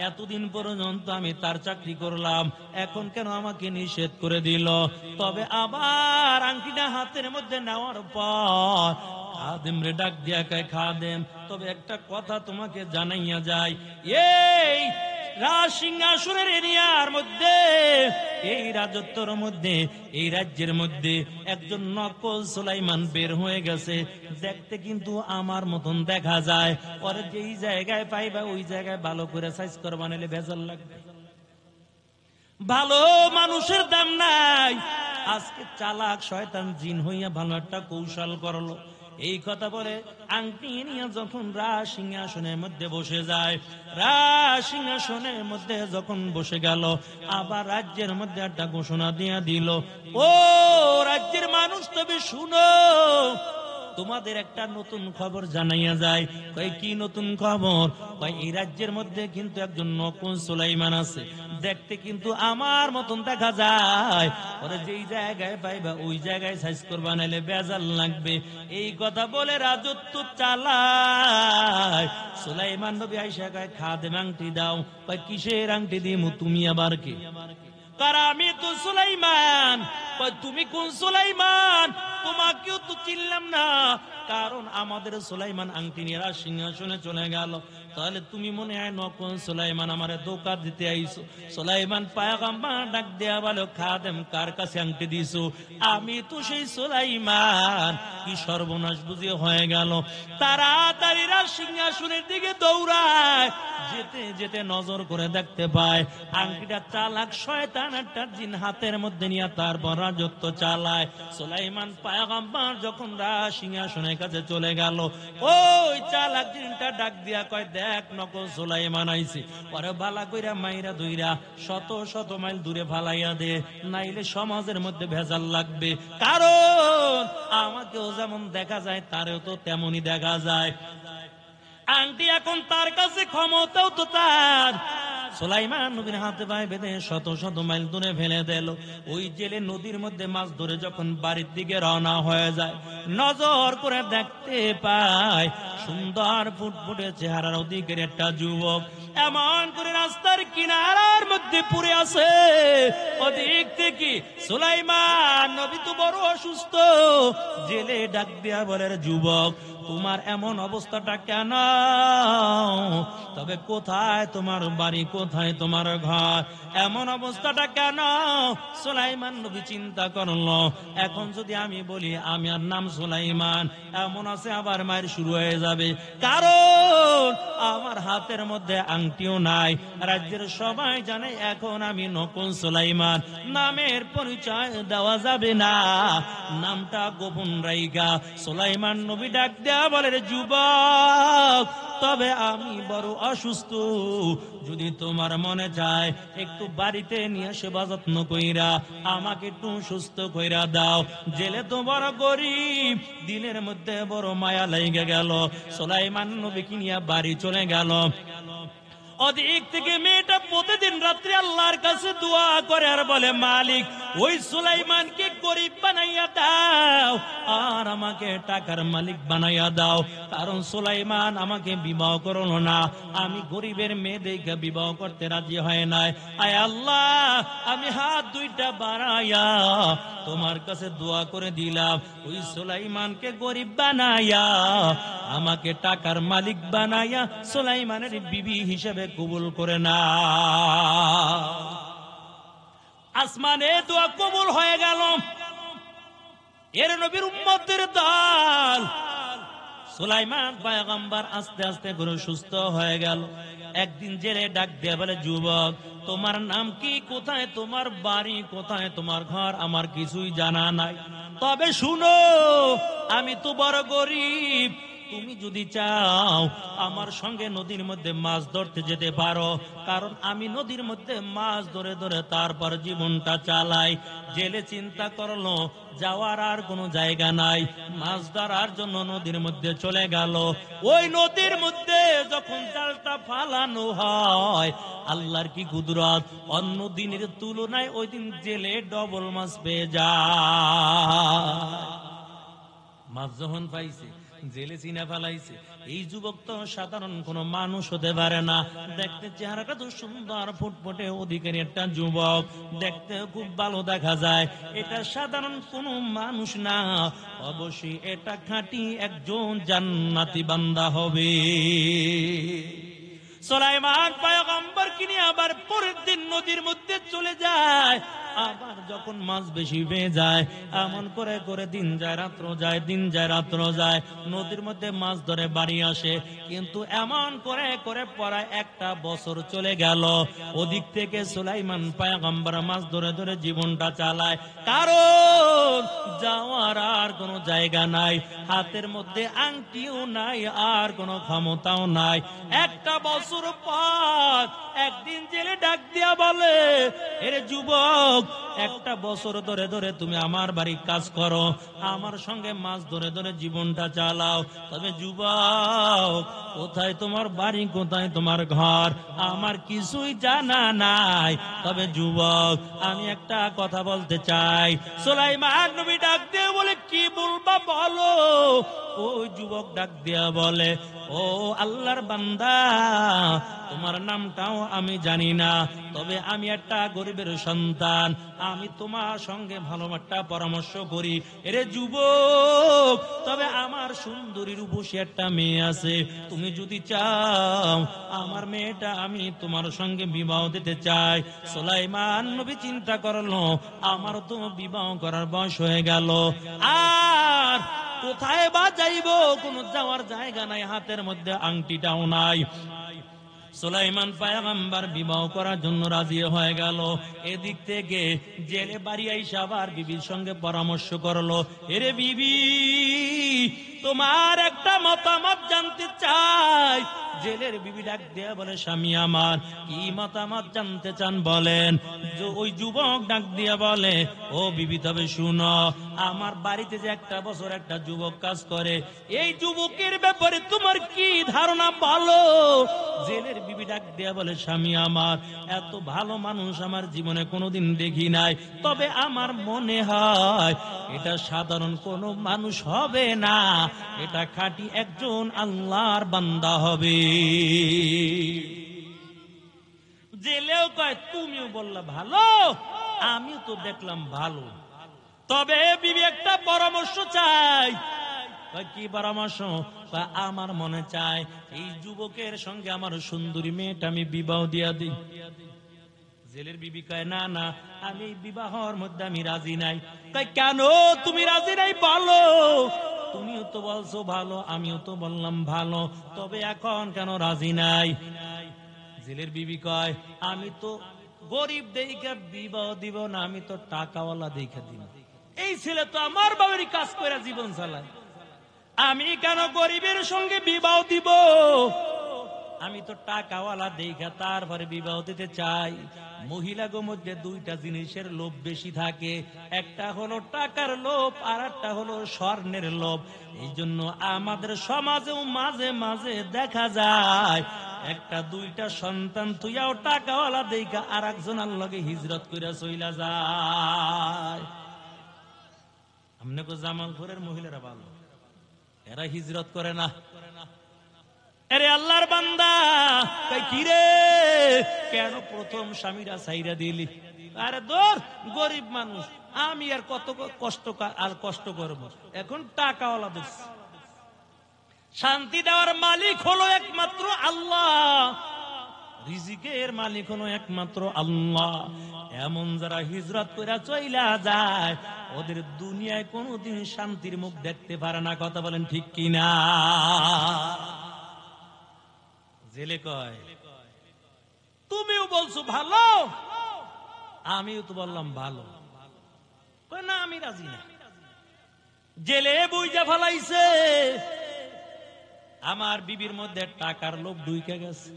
এতদিন পর্যন্ত আমি তার চাকরি করলাম, এখন কেন আমাকে নিষেধ করে দিল? তবে আবার আংটিটা হাতের মধ্যে নেওয়ার পর খাদেম রে ডাক দিয়া কয়, খাদেম, তবে একটা কথা তোমাকে জানাইয়া যায়, এই রাজসিংহাসনের এরিয়ার মধ্যে, এই রাজত্বর মধ্যে, এই রাজ্যের মধ্যে একজন নকল সুলাইমান বের হয়ে গেছে। দেখতে কিন্তু আমার মতন দেখা যায়। পরে যেই জায়গায় পাইবা ওই জায়গায় ভালো করে সাইজ করবা, নাহলে ভেজাল লাগবে। ভালো মানুষের দাম নাই। আজকে চালাক শয়তান জিন হইয়া ভালো একটা কৌশল করলো। এই কথা বলে আংটি নিয়ে যখন রাজ সিংহাসনের মধ্যে বসে যায়, রাজ সিংহাসনের মধ্যে যখন বসে গেল, আবার রাজ্যের মধ্যে একটা ঘোষণা দিয়া দিল, ও রাজ্যের মানুষ, তবে শুনো, তোমাদের একটা নতুন খবর জানাইয়া যায়। কই কি নতুন খবর? কই এই রাজ্যের মধ্যে কিন্তু একজন নকল সুলাইমান আছে, দেখতে কিন্তু আমার মতন দেখা যায়। পরে যেই জায়গায় পাইবা ওই জায়গায় সাইজ করবা, নাইলে বেজাল লাগবে। এই কথা বলে রাজত্ব চালায়। সুলাইমান নবী আইসা কয়, খাদেম আংটি দাও। কয় কিসের আংটি দিমু? তুমি আবার কে? কারণ আমি তো সুলাইমান। তুমি কোন সুলাইমান? তোমাকেও তো চিনলাম না, কারণ আমাদের সুলাইমান আংটি নিয়ে সিংহাসনে চলে গেল। তাহলে তুমি মনে হয় নকল সুলাইমান, আমারে ধোঁকা দিতে আইছো। সুলাইমান পয়গম্বর ডাক দেয়া বলো, খাদেম কার কাছে আংটি দিছো? আমি তো সেই সুলাইমান। কি সর্বনাশ বুঝে হয়ে গেল। তাড়াতাড়ি সিংহাসনের দিকে দৌড়ায়। যেতে যেতে নজর করে দেখতে পায় আংটিটা চালাক শয়তান একটা জিন হাতের মধ্যে নিয়ে তারপর রাজত্ব চালায়। সুলাইমান পয়গম্বর যখন রাজ সিংহাসনের কাছে চলে গেল, ওই চালাক জিনটা ডাক দিয়া কয়, দেখ নকল সুলাইমান আইছে। পরে বালা কইরা মাইরা ধইরা শত শত মাইল দূরে ফালাইয়া দে, নাইলে সমাজের মধ্যে ভেজাল লাগবে। কারণ আমাকেও যেমন দেখা যায় তারেও তো তেমনই দেখা যায়। আংটি এখন তার কাছে, ক্ষমতাও তো তার। সুলাইমান নবীর হাতে পায়ে বেঁধে শত শত মাইল দূরে ফেলে দিল। ওই জেলে নদীর মধ্যে মাছ ধরে যখন বাড়ির দিকে রওনা হয়ে যায়, নজর করে দেখতে পায় সুন্দর ফুটফুটে চেহারার অধিকের একটা যুবক এমন করে রাস্তার কিনারার মধ্যে পড়ে আছে। ওদিক থেকে সুলাইমান নবী তো বড় অসুস্থ। জেলে ডাক দিয়া বলে, যুবক তোমার এমন অবস্থাটা কেন? তবে কোথায় তোমার বাড়ি, কোথায় তোমার ঘর, এমন অবস্থাটা কেন? সুলাইমান নবী চিন্তা করলো, এখন যদি আমি বলি আমার নাম সুলাইমান, এমন আছে আবার মায়ের শুরু হয়ে যাবে, কারণ আমার হাতের মধ্যে আংটিও নাই। রাজ্যের সবাই জানে এখন আমি নকল সুলাইমান, নামের পরিচয় দেওয়া যাবে না, নামটা গোপন রাইগা। সুলাইমান নবী ডাক দেয়া বলে, যুবক তবে আমি বড় অসুস্থ, যদি তোমার মনে চায় একটু বাড়িতে নিয়ে সেবা যত্ন কইরা আমাকে একটু সুস্থ কইরা দাও। জেলে তো বড় গরিব, দিলের মধ্যে বড় মায়া লেগে গেল। সুলাইমান নবীকে নিয়ে বাড়ি চলে গেল। ওদিক থেকে মেয়েটা প্রতিদিন রাত্রে আল্লাহর কাছে দোয়া করে আর বলে, মালিক ওই সুলাইমানকে গরিব বানাইয়া দাও আর আমাকে টাকার মালিক বানাইয়া দাও, কারণ সুলাইমান আমাকে বিবাহ করলো না, আমি গরিবের মেয়ে দেখে বিবাহ করতে রাজি হয় নাই। আয় আল্লাহ, আমি হাত দুইটা বাড়াইয়া তোমার কাছে দোয়া করে দিলাম, ওই সুলাইমানকে গরিব বানাইয়া আমাকে টাকার মালিক বানাইয়া সুলাইমানের বিবি হিসেবে কবুল করে না। আসমানে দোয়া কবুল হয়ে গেল। এর নবীর উম্মতের দল সুলাইমান পয়গম্বর আস্তে আস্তে করে সুস্থ হয়ে গেল। একদিন জেলে ডাক দিয়ে বলে, যুবক তোমার নাম কি, কোথায় তোমার বাড়ি, কোথায় তোমার ঘর, আমার কিছুই জানা নাই, তবে শুনো আমি তো বড় গরিব, তুমি যদি চাও আমার সঙ্গে নদীর মধ্যে মাছ ধরতে যেতে পারো, কারণ আমি নদীর মধ্যে মাছ ধরে ধরে তারপর জীবনটা চালাই। জেলে চিন্তা করলো যাওয়ার আর কোনো জায়গা নাই, মাছ ধরার জন্য নদীর মধ্যে চলে গেল। ওই নদীর মধ্যে যখন জালটা ফালানো হয়, আল্লাহর কি কুদরত, অন্য দিনের তুলনায় ওই দিন জেলে ডবল মাছ পেয়ে যায়। মাছ যখন পাইছে জেলে চিনা ফেলাইছে। এই যুবক তো সাধারণ কোন মানুষ হতে পারে না, দেখতে চেহারাটা তো সুন্দর ফুটফুটে অধিকারী একটা যুবক, দেখতে খুব ভালো দেখা যায়, এটা সাধারণ কোন মানুষ না, অবশ্যই এটা খাঁটি একজন জান্নাতি বান্দা হবে। সুলাইমান পয়গম্বর কিনে আবার পরের দিন নদীর মধ্যে চলে যায়। আবার যখন মাছ বেশি পেয়ে যায়, এমন করে করে দিন যায় রাত্র যায়, দিন যায় রাত্র যায়, নদীর মধ্যে মাছ ধরে বাড়ি আসে। কিন্তু এমন করে করে প্রায় একটা বছর চলে গেল। ওদিক থেকে সুলাইমান পয়গম্বর মাছ ধরে ধরে জীবনটা চালায়, কারণ যাওয়ার আর কোনো জায়গা নাই, হাতের মধ্যে আংটিও নাই, আর কোনো ক্ষমতাও নাই। একটা বছর পর একদিন জেলে ডাক দিয়া বলে, এর যুবক একটা বছর ধরে ধরে তুমি আমার বাড়ি কাজ করো, আমার সঙ্গে মাছ ধরে ধরে জীবনটা চালাও, তবে যুবক কোথায় তোমার বাড়ি, কোথায় তোমার ঘর, আমার কিছুই জানা নাই, তবে যুবক আমি একটা কথা বলতে চাই। সুলাইমান নবী ডাক দিয়ে বলে, কি বলবা বলো। ওই যুবক ডাক দিয়া বলে, ও আল্লাহর বান্দা, তোমার নামটাও আমি জানি না, তবে আমি একটা গরিবের সন্তান, আমি তোমার সঙ্গে ভালো একটা পরামর্শ করি। এরে যুবক, তবে আমার সুন্দরী রূপসী একটা মেয়ে আছে, তুমি যদি চাও আমার মেয়েটা আমি তোমার সঙ্গে বিবাহ দিতে চাই। সুলাইমান নবী চিন্তা করলো, আমার তো বিবাহ করার বয়স হয়ে গেল, আর কোথায় বা যাইব, কোন যাওয়ার জায়গা নাই, হাতের মধ্যে আংটিটাও নাই। সুলাইমান পয়গম্বর বিবাহ করার জন্য রাজি হয়ে গেল। এদিক থেকে জেলে বাড়ি আইসা আবার বিবির সঙ্গে পরামর্শ করলো, এরে বিবি তোমার একটা মতামত জানতে চাই। জেলের বিবি ডাক দিয়ে বলে, স্বামী আমার কি মতামত জানতে চান বলেন। ওই যুবক ডাক দিয়ে বলে, ও বিবি তবে শুনো, আমার বাড়িতে যে একটা বছর একটা যুবক কাজ করে, এই যুবকের ব্যাপারে তোমার কি ধারণা বলো? জেলের বিবি ডাক দেয়া বলে, স্বামী আমার এত ভালো মানুষ আমার জীবনে কোনোদিন দেখি নাই, তবে আমার মনে হয় এটা সাধারণ কোনো মানুষ হবে না, এটা খাঁটি একজন আল্লাহর বান্দা হবে। জেলেও কয়, তুমিও বললা ভালো, আমিও তো দেখলাম ভালো, তবে বিবি একটা পরামর্শ চাই। কি পরামর্শ? আমার মনে চায় এই যুবকের সঙ্গে আমার সুন্দরী মেয়েটা আমি বিবাহ দিয়া দিই। জেলের বিবি কয়, না না, আমি এই বিবাহর মধ্যে আমি রাজি নাই। তাই কেন তুমি রাজি নাই বলো? তুমিও তো বলছো ভালো, আমিও তো বললাম ভালো, তবে এখন কেন রাজি নাই? জেলের বিবি কয়, আমি তো গরিব দেখে বিবাহ দিব না, আমি তো টাকাওয়ালা দেখে দিব। এই ছেলে তো আমার বাবারই কাজ করে জীবন চালায়, আমি কেন গরিবের সঙ্গে বিবাহ দিব? আমি তো টাকাওয়ালা দেখে তারপরে বিবাহ দিতে চাই। মহিলাগো মধ্যে দুইটা জিনিসের লোভ বেশি থাকে, একটা হলো টাকার লোভ, আর একটা হলো স্বর্ণের লোভ। এই জন্য আমাদের সমাজেও মাঝে মাঝে দেখা যায় একটা দুইটা সন্তান তুইয়াও টাকাওয়ালা দেখা আর একজনের লগে হিজরত করে চইলা যায়। আপনাকে জামালপুরের মহিলারা ভালো, এরা হিজরত করে না। আরে আল্লাহর বান্দা, কি রে, কেন প্রথম স্বামীরা ছাইরা দিলি? আরে দূর, গরিব মানুষ, আমি আর কত কষ্ট করব, এখন টাকাওয়ালা দেখছি। শান্তি দেওয়ার মালিক হলো একমাত্র আল্লাহ, রিজিকের মালিক হলো একমাত্র আল্লাহ। এমন যারা হিজরত করে চইলা যায়, ওদের দুনিয়ায় কোনোদিন শান্তির মুখ দেখতে পারে না। কথা বলেন ঠিক কিনা? জেলে কয়, তুমিও বলছো ভালো, আমিও তো বললাম ভালো, না আমি রাজি না। জেলে বুঝা ফেলাইছে আমার বিবির মধ্যে টাকার লোভ ঢুকে গেছে,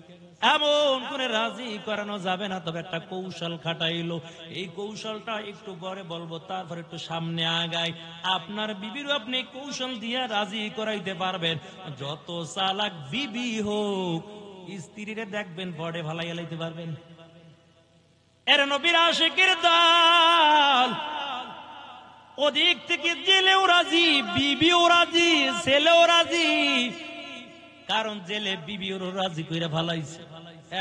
এমন করে রাজি করানো যাবে না, তবে একটা কৌশল খাটাইলো। এই কৌশলটা একটু পরে বলবো, তারপর একটু সামনে আগাই। আপনার বিবিরও আপনি কৌশল দিয়ে রাজি করাইতে পারবেন। যত চালাক বিবি হোক, স্ত্রীরে দেখবেন বড়ে ভালাই লাইতে পারবেন। এর নবীর আশিকের দল, ওদিক থেকে জেলেও রাজি, বিবিও রাজি, ছেলেও রাজি। কারণ জেলে বিবিও রাজি কইরা ভালাইছে,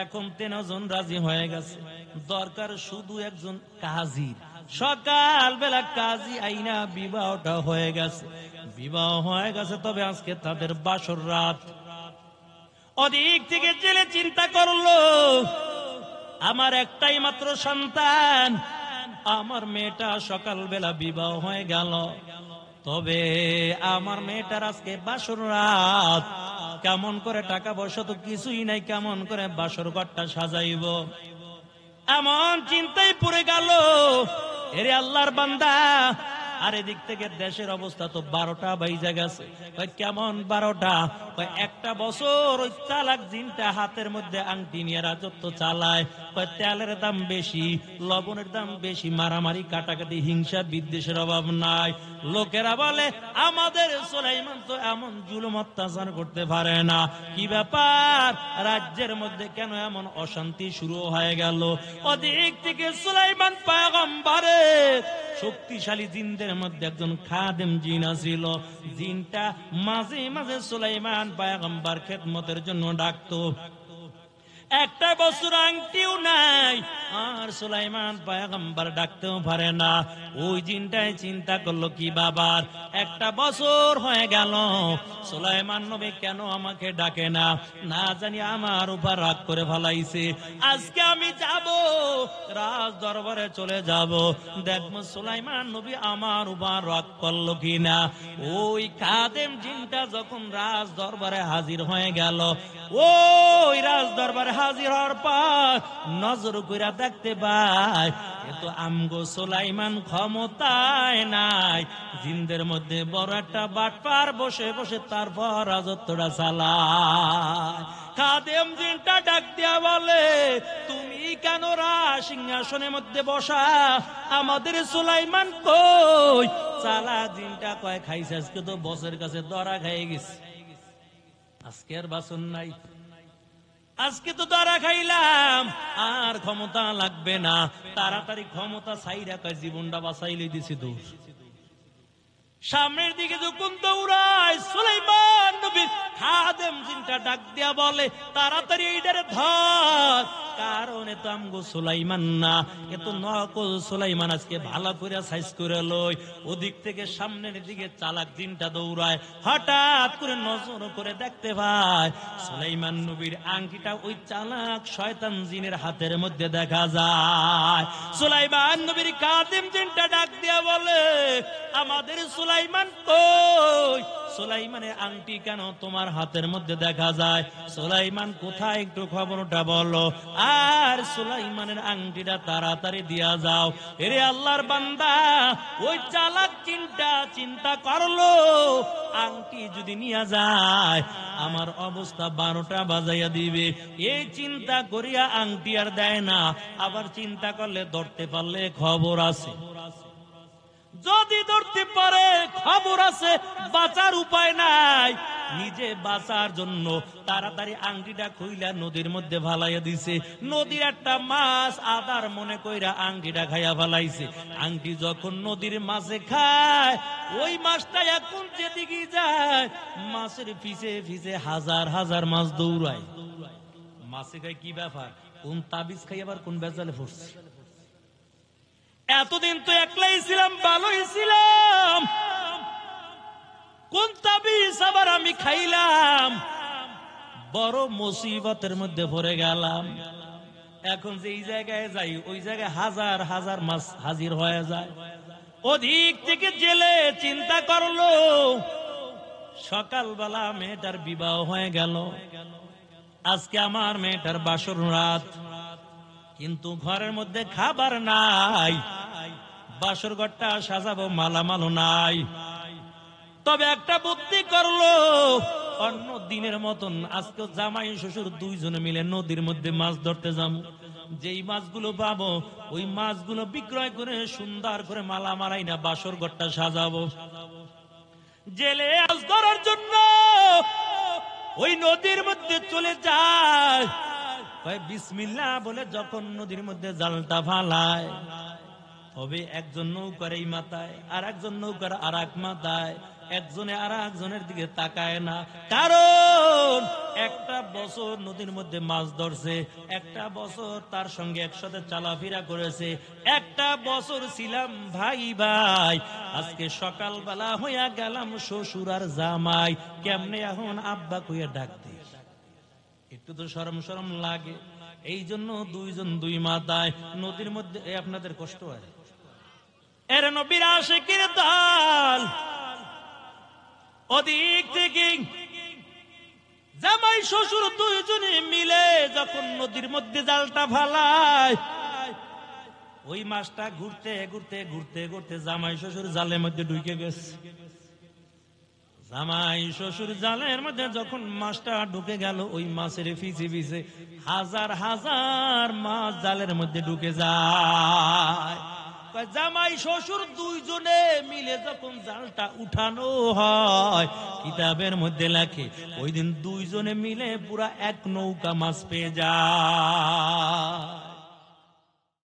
এখন 3 জন রাজি হয়ে গেছে। দরকার শুধু একজন কাজী। সকাল বেলা কাজী আইনা বিবাহটা হয়ে গেছে, বিবাহ হয়ে গেছে, তবে আজকে তাদের বাসর রাত। ওদিক থেকে জেলে চিন্তা করলো, আমার একটাই মাত্র সন্তান, আমার মেয়েটা সকালবেলা বিবাহ হয়ে গেল, তবে আমার মেয়েটার আজকে বাসর রাত, কেমন করে টাকা পয়সা তো কিছুই নাই, কেমন করে বাসর ঘরটা সাজাইব, এমন চিন্তায় পড়ে গেল। এরে আল্লাহর বান্দা, আর এদিক থেকে দেশের অবস্থা তো 12টা বাইজা গেছে। কেমন 12টা? একটা বছর ওই চালাক জিনটা হাতের মধ্যে আংটি নিয়ে রাজত্ব চালায়। তেলের দাম বেশি, লবণের দাম বেশি, মারামারি কাটাকাটি হিংসা বিদ্বেষের অভাব নাই। লোকেরা বলে আমাদের সুলাইমান তো এমন জুলুম অত্যাচার করতে পারে না, কি ব্যাপার, রাজ্যের মধ্যে কেন এমন অশান্তি শুরু হয়ে গেল? ওদিক থেকে সুলাইমান পয়গম্বরের শক্তিশালী জিনদের মধ্যে একজন খাদেম জিন ছিল। জিনটা মাঝে মাঝে সুলাইমান পয়গম্বর খেদমতের জন্য ডাকতো। একটা বছর আংটিও নাই, আর সুলাইমান পয়গম্বর ডাকতেও পারে না। ওই জিনটাই চিন্তা করলো, কি বাবার, একটা বছর হয়ে গেল, সুলাইমান নবী কেন আমাকে ডাকে না? না জানি আমার উপর রাগ করে ফেলাইছে। আজকে আমি যাব, রাজ দরবারে চলে যাব, দেখবো সুলাইমান নবী আমার উপর রাগ করলো কিনা। ওই খাদেম জিনটা যখন রাজ দরবারে হাজির হয়ে গেল, ওই রাজ দরবারে হাজির হওয়ার পর নজর কইরা দেখতে পায়, এ তো আমগো সুলাইমান ক্ষমতায় নাই, জিনদের মধ্যে বড় একটা বাটপার বসে বসে তারপর রাজত্বটা চালায়। খাদেম জিনটা ডাক দিয়া বলে, তুমি কেন সিংহাসনের মধ্যে বসা? আমাদের সুলাইমান কই? চালাক জিনটা কয় খাইছে আজকে তো বসের কাছে ধরা খাইয়ে গেছে, আজকে আর বাসন নাই, আজকে তো ধরা খাইলাম, আর ক্ষমতা লাগবে না, তাড়াতাড়ি ক্ষমতা ছাইরা কয় জীবনটা বাঁচাইলে দিছি দূর। সামনের দিকে যখন দৌড়ায় সুলাইমান নবীর খাদেম জিনটা ডাক দিয়া বলে তাড়াতাড়ি এইটারে ধর, কারণ এ তো আমগো সুলাইমান না, এ তো নকল সুলাইমান, আজকে ভালো করে সাইজ করে লই। ওদিক থেকে সামনের দিকে চালাক জিনটা দৌড়ায়, হঠাৎ করে নজর করে দেখতে পায় সুলাইমান নবীর আংটিটা ওই চালাক শয়তান জিনের হাতের মধ্যে দেখা যায়। সুলাইমান নবীর খাদেম জিনটা ডাক দিয়া বলে আমাদের সুলাইমান কই, সুলাইমানের আংটি কেন তোমার হাতের মধ্যে দেখা যায়, সুলাইমান কোথায় একটু খবরটা বলো, আর সুলাইমানের আংটিটা তাড়াতাড়ি দিয়া যাও। এরে আল্লাহর বান্দা, ওই চালাক চিন্তা করলো আংটি যদি নিয়ে যায় আমার অবস্থা 12টা বাজাইয়া দিবে, এই চিন্তা করিয়া আংটি আর দেয় না। আবার চিন্তা করলে ধরতে পারলে খবর আছে, যদি ধরতে পারে খবর আছে, বাঁচার উপায় নাই। নিজে বাঁচার জন্য তাড়াতাড়ি আংটিটা খুইলা নদীর মধ্যে ফালাইয়া দিছে। নদীর একটা মাছ আদার মনে কইরা আংটিটা খাইয়া ফালাইছে। আংটি যখন নদীর মাছে খায়, ওই মাছটা এখন যেদিকে যায় মাছের পিছে পিছে হাজার হাজার মাছ দৌড়ায়। মাছে খায় কি ব্যাপার, কোন তাবিজ খাই আবার কোন বেজালে পড়ছে। এতদিন তো একলাই ছিলাম, ভালোই ছিলাম, কোন তাবিজ আবার আমি খাইলাম, বড় মুসিবতের মধ্যে পড়ে গেলাম। এখন যেই জায়গায় যাই ওই জায়গায় হাজার হাজার মাছ হাজির হয়ে যায়। ওদিক থেকে জেলে চিন্তা করলো সকালবেলা মেয়েটার বিবাহ হয়ে গেল, আজকে আমার মেয়েটার বাসর রাত, কিন্তু ঘরের মধ্যে খাবার নাই, বাসর ঘরটা সাজাবো মালামাল নাই। তবে একটা বুদ্ধি করলো, অন্য দিনের মতন আজকে জামাই শ্বশুর দুইজনে মিলে নদীর মধ্যে মাছ ধরতে যাবো। যেই মাছগুলো পাবো ওই মাছগুলো বিক্রয় করে সুন্দর করে মালা মারাই না বাসর ঘরটা সাজাবো। জেলে মাছ ধরার জন্য ওই নদীর মধ্যে চলে যায়, বিসমিল্লাহ বলে যখন নদীর মধ্যে জালটা ফালায়, তবে একজন নৌকার এই মাথায় আর একজন নৌকার আর এক মাথায়, একজনে আর একজনের দিকে তাকায় না, কারণ একটা বছর নদীর মধ্যে মাছ ধরছে, একটা বছর তার সঙ্গে একসাথে চলাফেরা করেছে, একটা বছর ছিলাম ভাই ভাই। আজকে সকালবেলা হইয়া গেলাম শ্বশুর আর জামাই, কেমনে এখন আব্বা কইয়া ডাক দিই, একটু তো শরম শরম লাগে। এই জন্য দুইজন দুই মাথায় নদীর মধ্যে। আপনাদের কষ্ট হয়, এর নবীর আশিকের দল ওদিক থেকে জামাই শ্বশুর দুইজনে মিলে যখন নদীর মধ্যে জালটা ফালায়, ওই মাছটা ঘুরতে ঘুরতে ঘুরতে ঘুরতে জামাই শ্বশুর জালের মধ্যে ঢুকে গেছে। জামাই শ্বশুর জালের মধ্যে যখন মাছটা ঢুকে গেল, ওই মাছের পিছে পিছে হাজার হাজার মাছ জালের মধ্যে ঢুকে যায়। জামাই শ্বশুর দুইজনে মিলে যখন জালটা উঠানো হয়, কিতাবের মধ্যে লেখে ওই দিন দুইজনে মিলে পুরা এক নৌকা মাছ পেয়ে যায়।